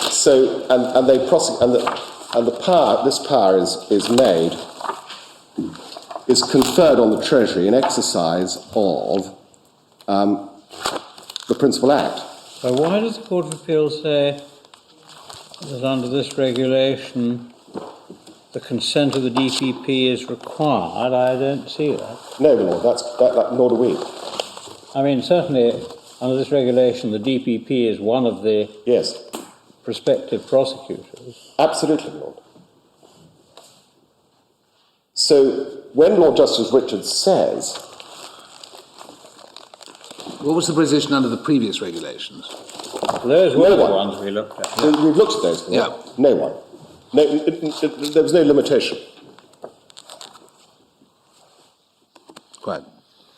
So, and they prosecute, and the power, this power is conferred on the Treasury in exercise of the Principal Act. So why does the Court of Appeal say that under this regulation the consent of the DPP is required? I don't see that. No, my Lord, nor do we. I mean, certainly under this regulation the DPP is one of the prospective prosecutors. Absolutely, Lord. So when Lord Justice Richards says... What was the position under the previous regulations? Those were the ones we looked at. We've looked at those. Yeah. No one. No, there was no limitation. Quite.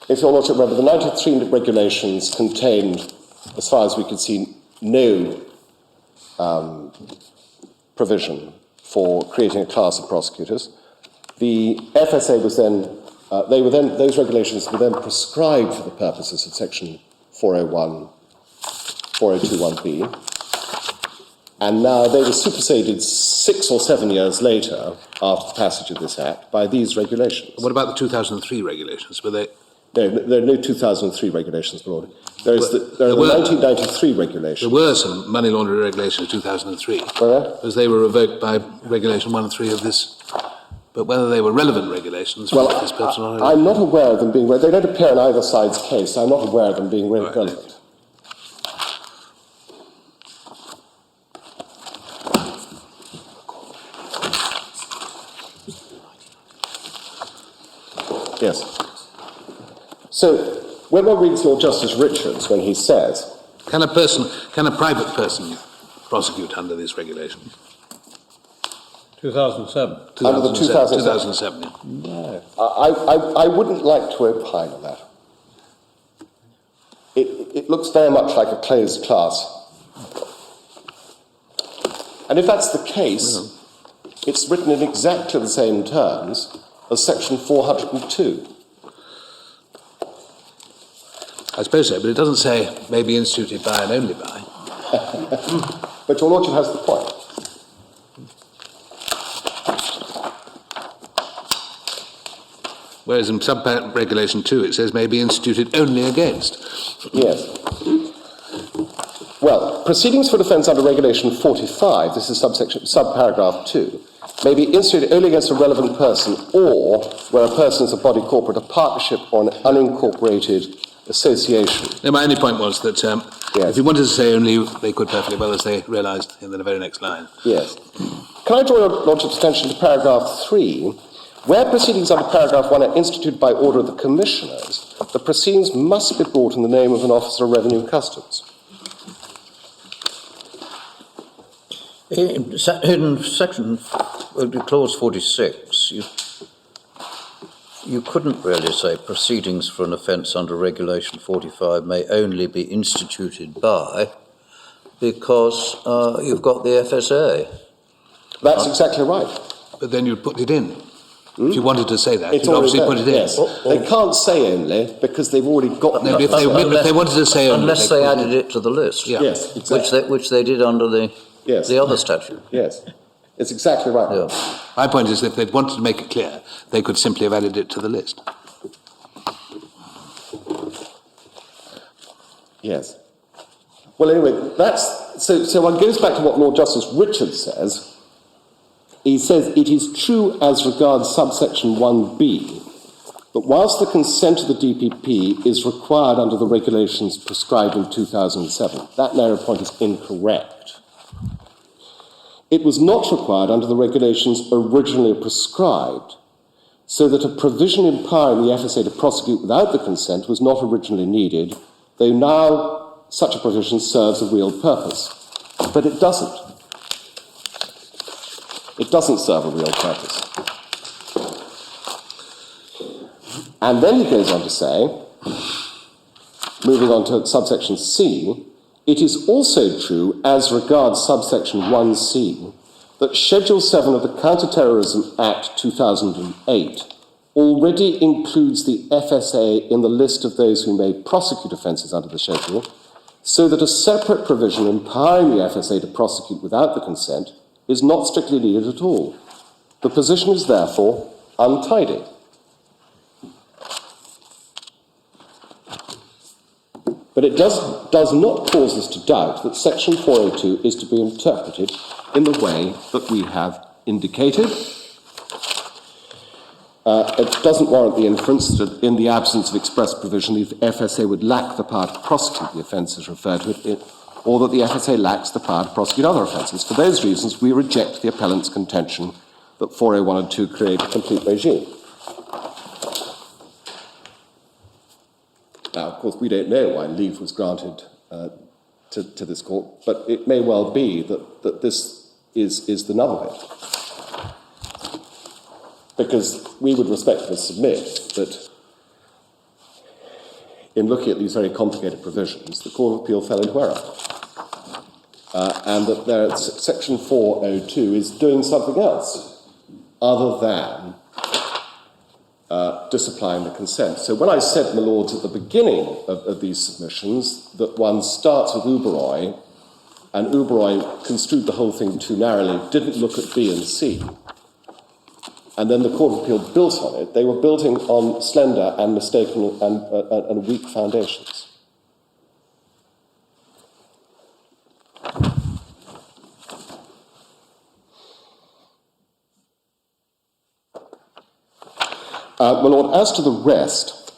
If your Lordship remember, the 93 regulations contained, as far as we could see, no provision for creating a class of prosecutors. The FSA was then, those regulations were then prescribed for the purposes of section 401B, and now they were superseded 6 or 7 years later, after the passage of this Act, by these regulations. What about the 2003 regulations? Were they? No, there are no 2003 regulations, my Lord. There are the 1993 regulations. There were some money laundering regulations in 2003, Were as they were revoked by Regulation 1 and 3 of this. But whether they were relevant regulations for this purpose or not, I'm not aware of them being. They don't appear in either side's case. I'm not aware of them being relevant. Yes. So, when one reads Lord Justice Richards, when he says, can a private person prosecute under this regulation? 2007. Under the 2007. Yeah. no, I wouldn't like to opine on that. It looks very much like a closed class. And if that's the case, it's written in exactly the same terms as Section 402. I suppose so, but it doesn't say may be instituted by and only by. But your Lordship has the point. Whereas in sub-regulation 2 it says may be instituted only against. Yes. Well, proceedings for defence under Regulation 45, this is subparagraph 2, may be instituted only against a relevant person or where a person is a body corporate, a partnership or an unincorporated association. No, my only point was that if you wanted to say only, they could perfectly well, as they realised in the very next line. Yes. Can I draw your Lordship's attention to paragraph 3? Where proceedings under paragraph 1 are instituted by order of the commissioners, the proceedings must be brought in the name of an officer of revenue and customs. In section, clause 46, you couldn't really say proceedings for an offence under Regulation 45 may only be instituted by, because you've got the FSA. That's exactly right. But then you'd put it in. If you wanted to say that, It's you'd obviously already put it there, in. yes. They can't say only because they've already got No, but if they wanted to say only, unless they they could. added it to the list. Yeah. Yes, exactly. Which they did under the other statute. Yes, it's exactly right. Yeah. My point is, if they'd wanted to make it clear, they could simply have added it to the list. Yes. Well, anyway, that's so one goes back to what Lord Justice Richards says. He says it is true as regards subsection 1b that whilst the consent of the DPP is required under the regulations prescribed in 2007, that narrow point is incorrect. It was not required under the regulations originally prescribed, so that a provision empowering the FSA to prosecute without the consent was not originally needed, though now such a provision serves a real purpose. But it doesn't. It doesn't serve a real purpose. And then he goes on to say, moving on to subsection C, it is also true as regards subsection 1C that Schedule 7 of the Counter-Terrorism Act 2008 already includes the FSA in the list of those who may prosecute offences under the schedule, so that a separate provision empowering the FSA to prosecute without the consent is not strictly needed at all. The position is therefore untidy. But it does not cause us to doubt that Section 402 is to be interpreted in the way that we have indicated. It doesn't warrant the inference that in the absence of express provision, the FSA would lack the power to prosecute the offences referred to it, or that the FSA lacks the power to prosecute other offences. For those reasons, we reject the appellant's contention that 401 and 2 create a complete regime. Now, of course, we don't know why leave was granted to this court, but it may well be that this is the nub of it. Because we would respectfully submit that in looking at these very complicated provisions, the Court of Appeal fell into error. And that Section 402 is doing something else other than disapplying the consent. So when I said, my lords, at the beginning of these submissions that one starts with Uberoi, and Uberoi construed the whole thing too narrowly, didn't look at B and C, and then the Court of Appeal built on it, they were building on slender and mistaken and weak foundations. My Lord, as to the rest,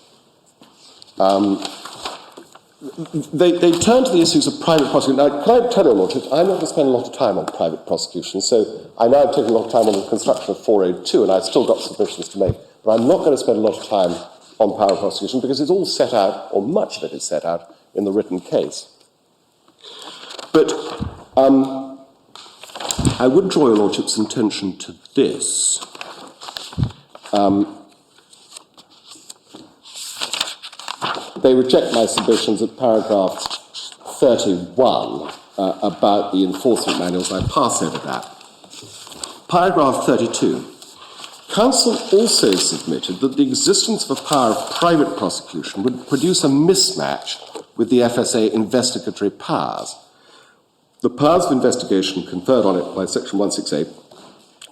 they turn to the issues of private prosecution. Now, can I tell your Lordship, I'm not going to spend a lot of time on private prosecution, so I know I've taken a lot of time on the construction of 402, and I've still got submissions to make, but I'm not going to spend a lot of time on private prosecution because it's all set out, or much of it is set out, in the written case. But I would draw your Lordship's attention to this. They reject my submissions at paragraph 31 about the enforcement manuals. I pass over that. Paragraph 32. Counsel also submitted that the existence of a power of private prosecution would produce a mismatch with the FSA investigatory powers. The powers of investigation conferred on it by Section 168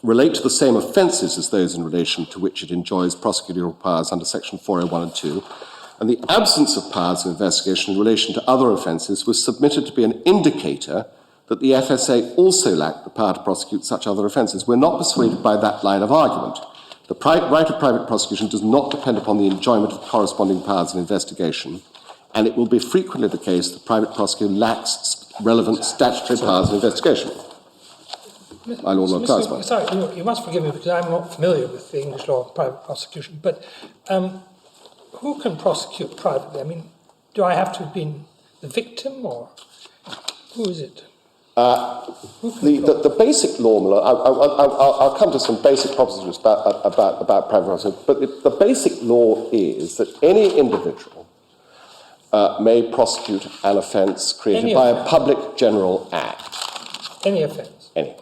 relate to the same offences as those in relation to which it enjoys prosecutorial powers under Section 401 and 2, and the absence of powers of investigation in relation to other offences was submitted to be an indicator that the FSA also lacked the power to prosecute such other offences. We're not persuaded by that line of argument. The right of private prosecution does not depend upon the enjoyment of corresponding powers of investigation, and it will be frequently the case that private prosecutor lacks relevant statutory powers of investigation. My Lord Lord Cloudsmore. Sorry, you must forgive me because I'm not familiar with the English law of private prosecution, but who can prosecute privately? I mean, do I have to have been the victim, or who is it? The basic law, I'll come to some basic propositions about private prosecution, but the basic law is that any individual may prosecute an offence created by a public general act. Any offence? Any.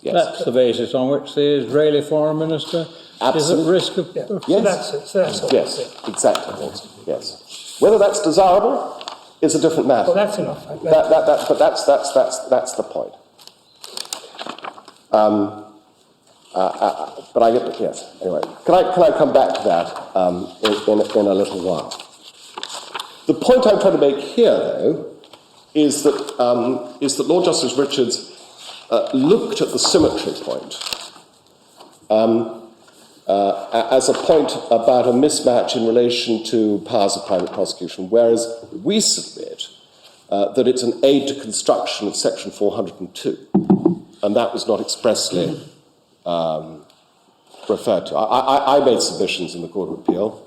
Yes. That's the basis on which the Israeli foreign minister is at risk of... Yes. That's it. So that's all. Yes, exactly. Yes. Whether that's desirable is a different matter. Well, that's enough. But that's the point. But I get yes. Anyway, can I come back to that in a little while? The point I'm trying to make here, though, is that Lord Justice Richards looked at the symmetry point as a point about a mismatch in relation to powers of private prosecution, whereas we submit that it's an aid to construction of Section 402, and that was not expressly referred to. I made submissions in the Court of Appeal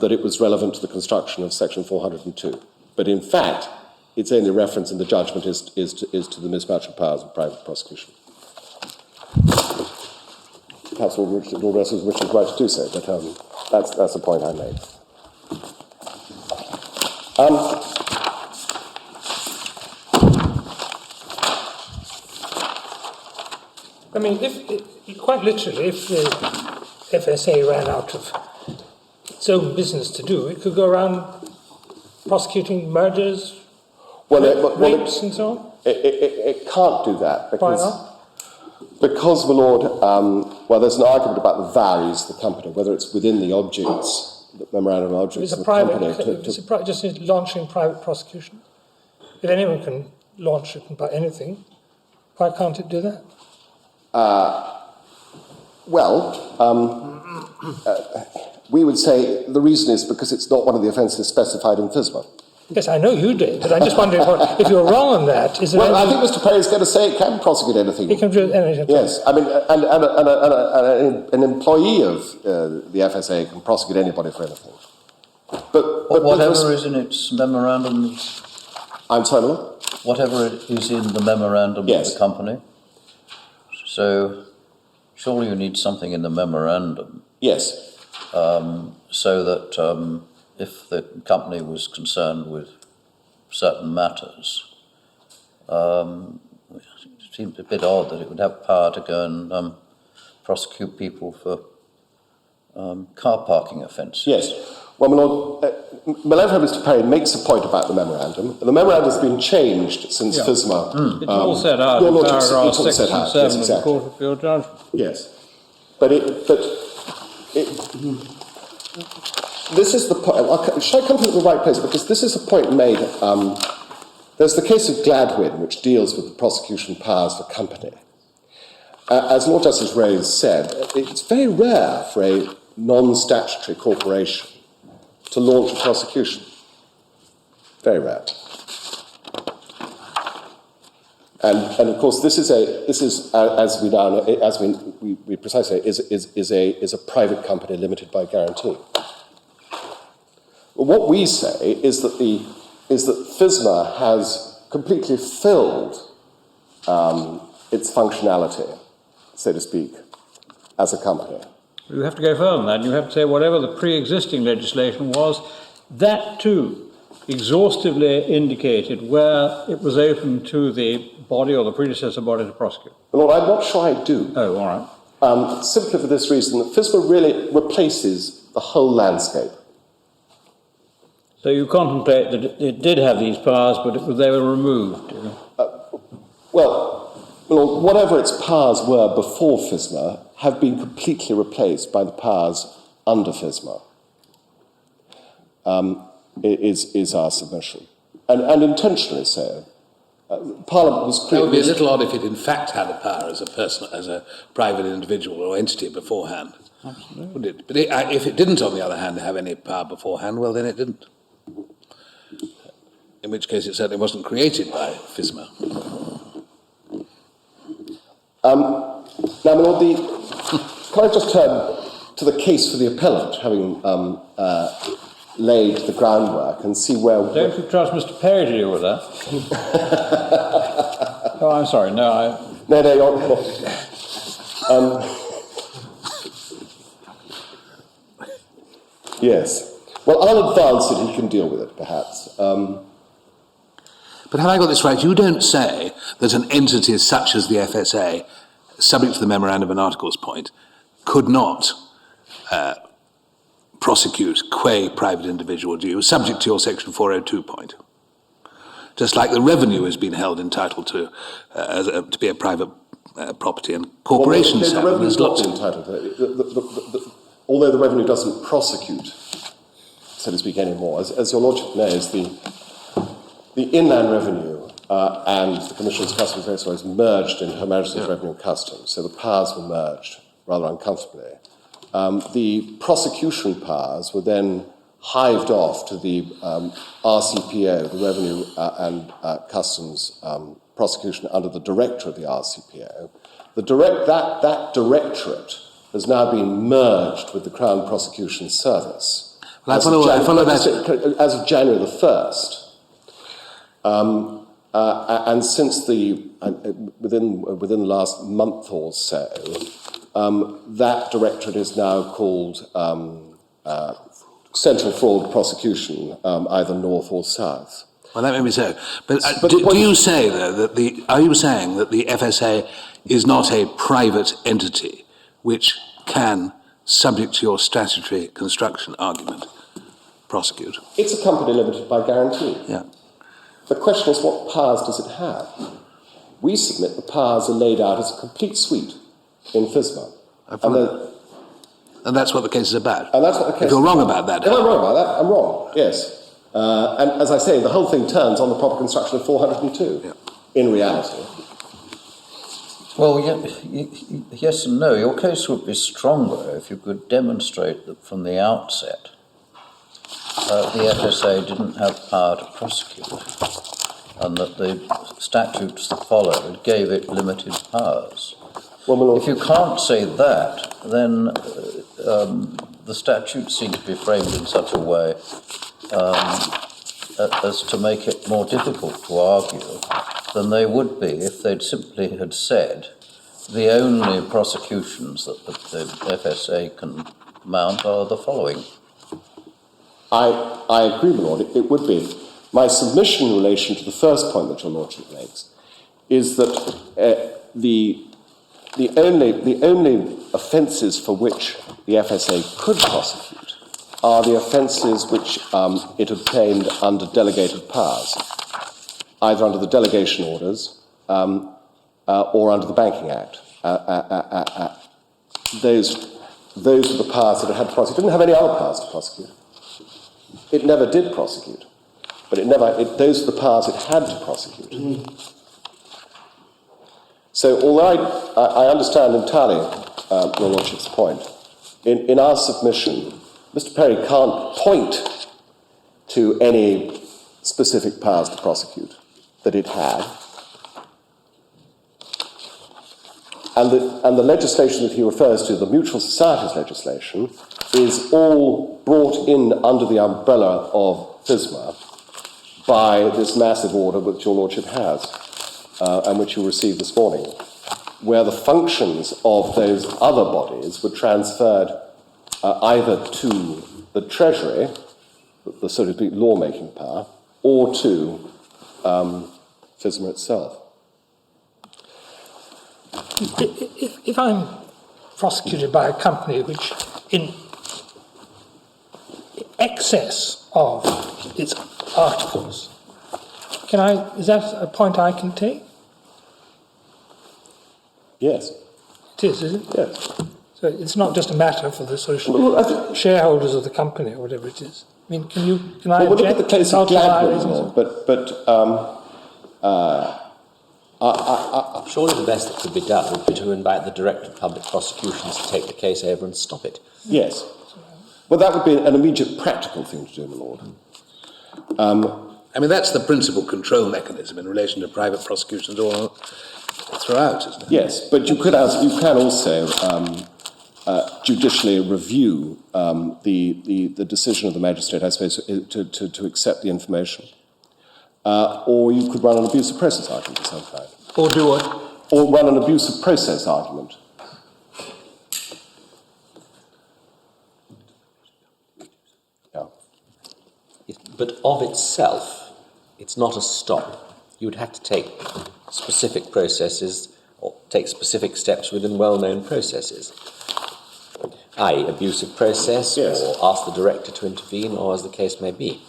that it was relevant to the construction of Section 402, but in fact, its only reference in the judgment is to the mismatch of powers of private prosecution. Perhaps Lord Justice Richards is right to do so, but that's the point I made. I mean, quite literally, if the FSA ran out of its own business to do, it could go around prosecuting murders, rapes and so on? It can't do that. Because, why not? Because, my Lord, there's an argument about the values of the company, whether it's within the objects, the memorandum of objects of the company. It's just launching private prosecution. If anyone can launch it about anything, why can't it do that? We would say the reason is because it's not one of the offences specified in FISMA. Yes, I know you did, but I'm just wondering if you're wrong on that. Is there I think Mr. Perry is going to say it can prosecute anything. It can do anything. Yes, I mean, and an employee of the FSA can prosecute anybody for anything. But whatever is in its memorandum. I'm sorry, Lord? Whatever is in the memorandum of the company. So, surely you need something in the memorandum. Yes. So that if the company was concerned with certain matters, it seems a bit odd that it would have power to go and prosecute people for car parking offences. Yes. Well, my Lord, Mr. Perry makes a point about the memorandum. The memorandum has been changed since FISMA. It's all set out in paragraph 6 and 7 of the Court of Appeal judgment. Yes. this is the point. Should I come to the right place? Because this is a point made. There's the case of Gladwin, which deals with the prosecution powers of a company. As Lord Justice Rose said, it's very rare for a non-statutory corporation to launch a prosecution. Very rare. And of course, this is as we now know, as we precisely say, is a private company limited by guarantee. Well, what we say is that FSMA has completely filled its functionality, so to speak, as a company. You have to go further than that. You have to say whatever the pre-existing legislation was, that too exhaustively indicated where it was open to the body or the predecessor body to prosecute. Lord, I'm not sure I do. Oh, all right. Simply for this reason, that FSMA really replaces the whole landscape. So you contemplate that it did have these powers, but they were removed. Well, whatever its powers were before FSMA have been completely replaced by the powers under FSMA. Is our submission, and intentionally so. Parliament was created. It would be a little odd if it in fact had a power as a person, as a private individual or entity beforehand. Absolutely. Would it? But if it didn't, on the other hand, have any power beforehand, well, then it didn't. In which case, it certainly wasn't created by FSMA. Now, my Lord, can I just turn to the case for the appellant, having laid the groundwork, and see where... Don't you trust Mr. Perry to deal with that? Oh, I'm sorry, no, No, you're... yes. Well, I'll advance it, he can deal with it, perhaps. But have I got this right? You don't say that an entity such as the FSA, subject to the Memorandum and Articles point, could not prosecute qua private individual, do you, subject to your Section 402 point? Just like the revenue has been held entitled to be a private property, and corporations well, the revenue have. is not entitled to it. Although the revenue doesn't prosecute, so to speak, anymore. As your Lordship knows, the inland revenue and the Commission's Customs Exercise merged in Her Majesty's Revenue and Customs, so the powers were merged rather uncomfortably. The prosecution powers were then hived off to the RCPO, the Revenue and Customs prosecution under the director of the RCPO. That directorate has now been merged with the Crown Prosecution Service. Well, I follow that. As of January the 1st. And since within the last month or so, that directorate is now called Central Fraud Prosecution, either north or south. Well, that may be so. But do you say, though, that are you saying that the FSA is not a private entity which can, subject to your statutory construction argument, prosecute? It's a company limited by guarantee. Yeah. The question is, what powers does it have? We submit the powers are laid out as a complete suite in FSMA. And that's what the case is about. And that's what the case if you're wrong about that. If I'm wrong about that, I'm wrong, yes. And as I say, the whole thing turns on the proper construction of 402, in reality. Well, yes and no. Your case would be stronger if you could demonstrate that from the outset the FSA didn't have power to prosecute, and that the statutes that followed gave it limited powers. Well, if you can't say that, then the statutes seem to be framed in such a way as to make it more difficult to argue than they would be if they'd simply had said the only prosecutions that the FSA can mount are the following. I agree, my Lord, it would be. My submission in relation to the first point that your Lordship makes is that the only offences for which the FSA could prosecute are the offences which it obtained under delegated powers, either under the delegation orders or under the Banking Act. those were the powers that it had to prosecute. It didn't have any other powers to prosecute. It never did prosecute, but those were the powers it had to prosecute. So although I understand entirely Your Lordship's point, in our submission, Mr. Perry can't point to any specific powers to prosecute that it had. And the legislation that he refers to, the Mutual Societies legislation, is all brought in under the umbrella of FISMA by this massive order which Your Lordship has, and which you received this morning, where the functions of those other bodies were transferred either to the Treasury, the so to speak lawmaking power, or to FISMA itself. If I'm prosecuted by a company which, in excess of its articles, is that a point I can take? Yes. It is it? Yes. So it's not just a matter for the social shareholders of the company or whatever it is. I mean, can I Well, object? look at the case of Gladwin, Surely the best that could be done would be to invite the Director of Public Prosecutions to take the case over and stop it. yes. Well, that would be an immediate practical thing to do, my Lord. I mean, that's the principal control mechanism in relation to private prosecutions all throughout, isn't it? Yes, but you can also judicially review the decision of the magistrate, I suppose, to accept the information. Or you could run an abuse of process argument of some kind. Or do what? Or run an abuse of process argument. Yeah. But of itself, it's not a stop. You would have to take specific processes or take specific steps within well-known processes, i.e. abusive process, Yes. or ask the director to intervene, or as the case may be.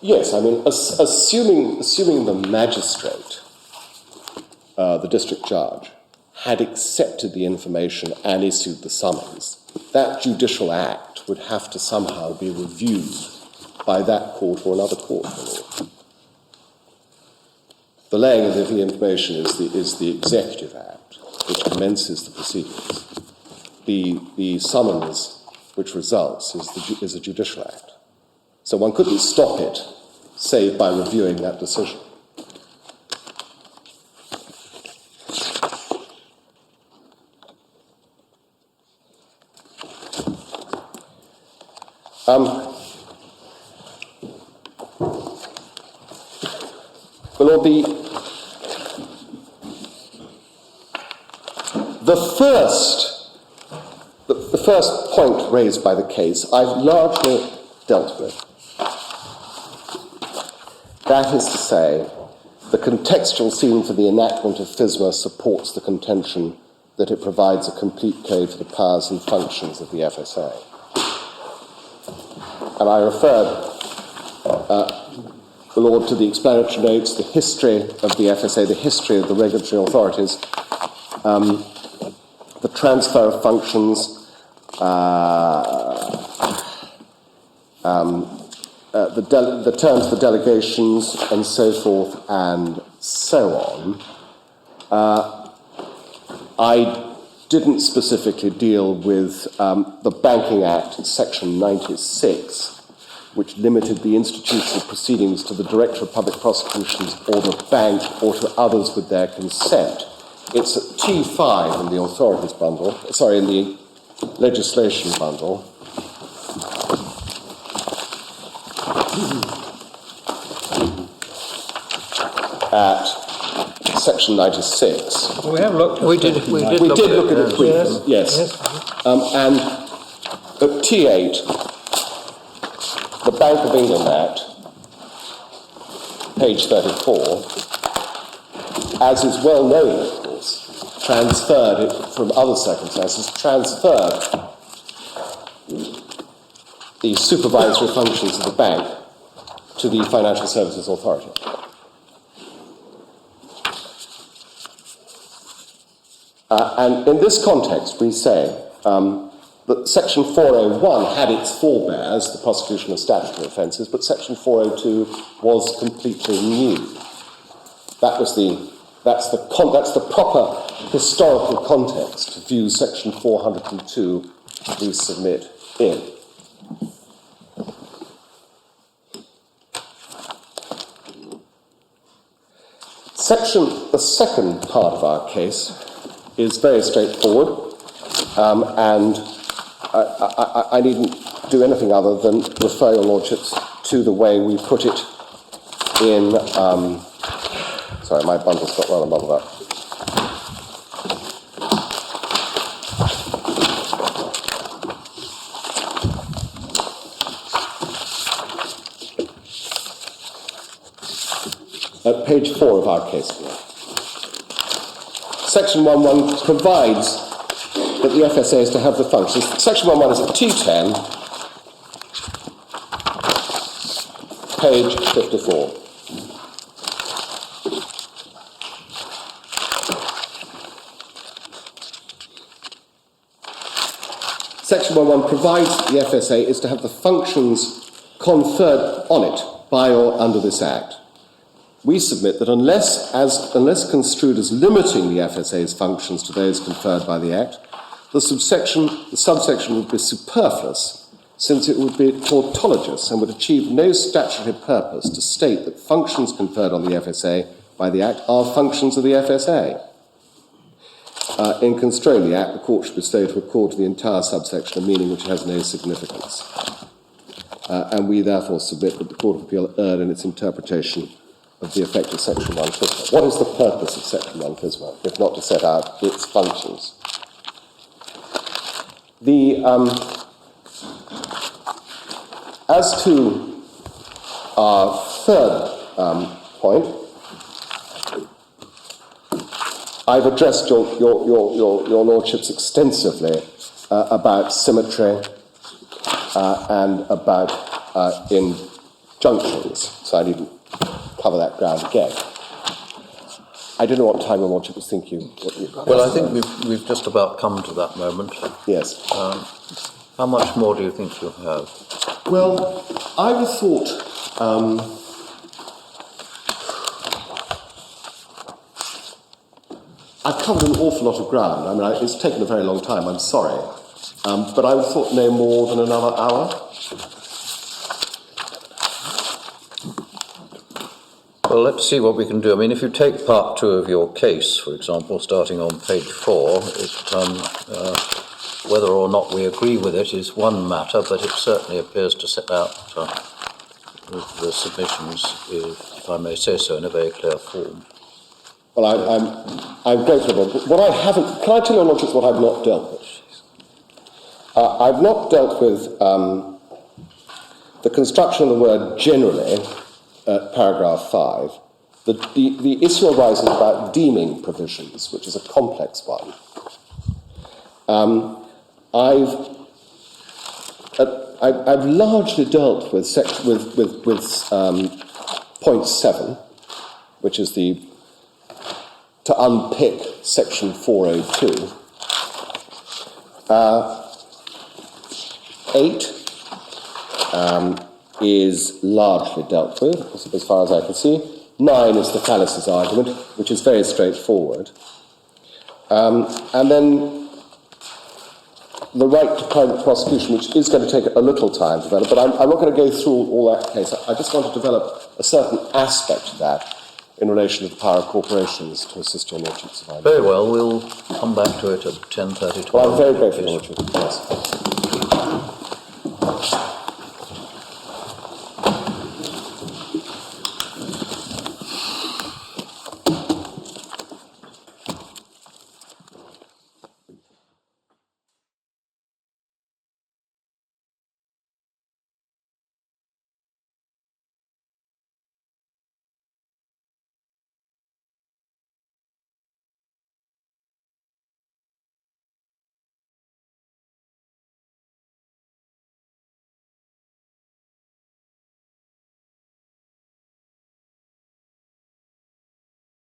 Yes, I mean, assuming the magistrate, the district judge, had accepted the information and issued the summons, that judicial act would have to somehow be reviewed by that court or another court, my Lord. The laying of the information is the executive act, which commences the proceedings. The summons which results is a judicial act. So one couldn't stop it, save by reviewing that decision. Well, the first point raised by the case I've largely dealt with. That is to say, the contextual scene for the enactment of FISMA supports the contention that it provides a complete code for the powers and functions of the FSA. And I referred, the Lord, to the explanatory notes, the history of the FSA, the history of the regulatory authorities, the transfer of functions, the terms for delegations, and so forth and so on. I didn't specifically deal with the Banking Act, Section 96, which limited the institutional proceedings to the Director of Public Prosecutions or the bank or to others with their consent. It's at T5 in the authorities bundle, in the legislation bundle. At Section 96. Well, we have looked at We did look at it briefly, yes. And at T8, the Bank of England Act, page 34, as is well known, of course, transferred it from other circumstances, transferred the supervisory functions of the bank to the Financial Services Authority. And in this context, we say that Section 401 had its forebears, the prosecution of statutory offences, but Section 402 was completely new. That's the proper historical context to view Section 402 we submit in. The second part of our case is very straightforward, and I needn't do anything other than refer your lordships to the way we put it in. Sorry, my bundle's got rather muddled up. At page 4 of our case here. Section 1.1 provides that the FSA is to have the functions. Section 1.1 is at T10, page 54. Section 1.1 provides that the FSA is to have the functions conferred on it by or under this Act. We submit that unless construed as limiting the FSA's functions to those conferred by the Act, the subsection would be superfluous, since it would be tautologous and would achieve no statutory purpose to state that functions conferred on the FSA by the Act are functions of the FSA. In construing the Act, the Court should bestow to accord to the entire subsection a meaning which has no significance. And we therefore submit that the Court of Appeal erred in its interpretation of the effect of Section 1 FISMA. What is the purpose of Section 1 FISMA, if not to set out its functions? As to our third point, I've addressed your lordships extensively about symmetry and about injunctions, so I needn't cover that ground again. I don't know what time your lordship was thinking. Well, I think we've just about come to that moment. Yes. How much more do you think you have? Well, I would have thought I've covered an awful lot of ground. I mean, it's taken a very long time, I'm sorry. But I would have thought no more than another hour. Well, let's see what we can do. I mean, if you take part 2 of your case, for example, starting on page 4, whether or not we agree with it is one matter, but it certainly appears to set out the submissions, if I may say so, in a very clear form. Well, I'm grateful. But what I haven't, can I tell your lordships what I've not dealt with? I've not dealt with the construction of the word generally at paragraph 5. The issue arises about deeming provisions, which is a complex one. I've largely dealt with point 7, which is to unpick section 402. 8 is largely dealt with, as far as I can see. 9 is the fallacies argument, which is very straightforward. And then the right to private prosecution, which is going to take a little time to develop, but I'm not going to go through all that case. I just want to develop a certain aspect of that in relation to the power of corporations to assist your lordships. Very well, we'll come back to it at 10:30 tomorrow. Well, I'm very grateful, Lordship. Yes.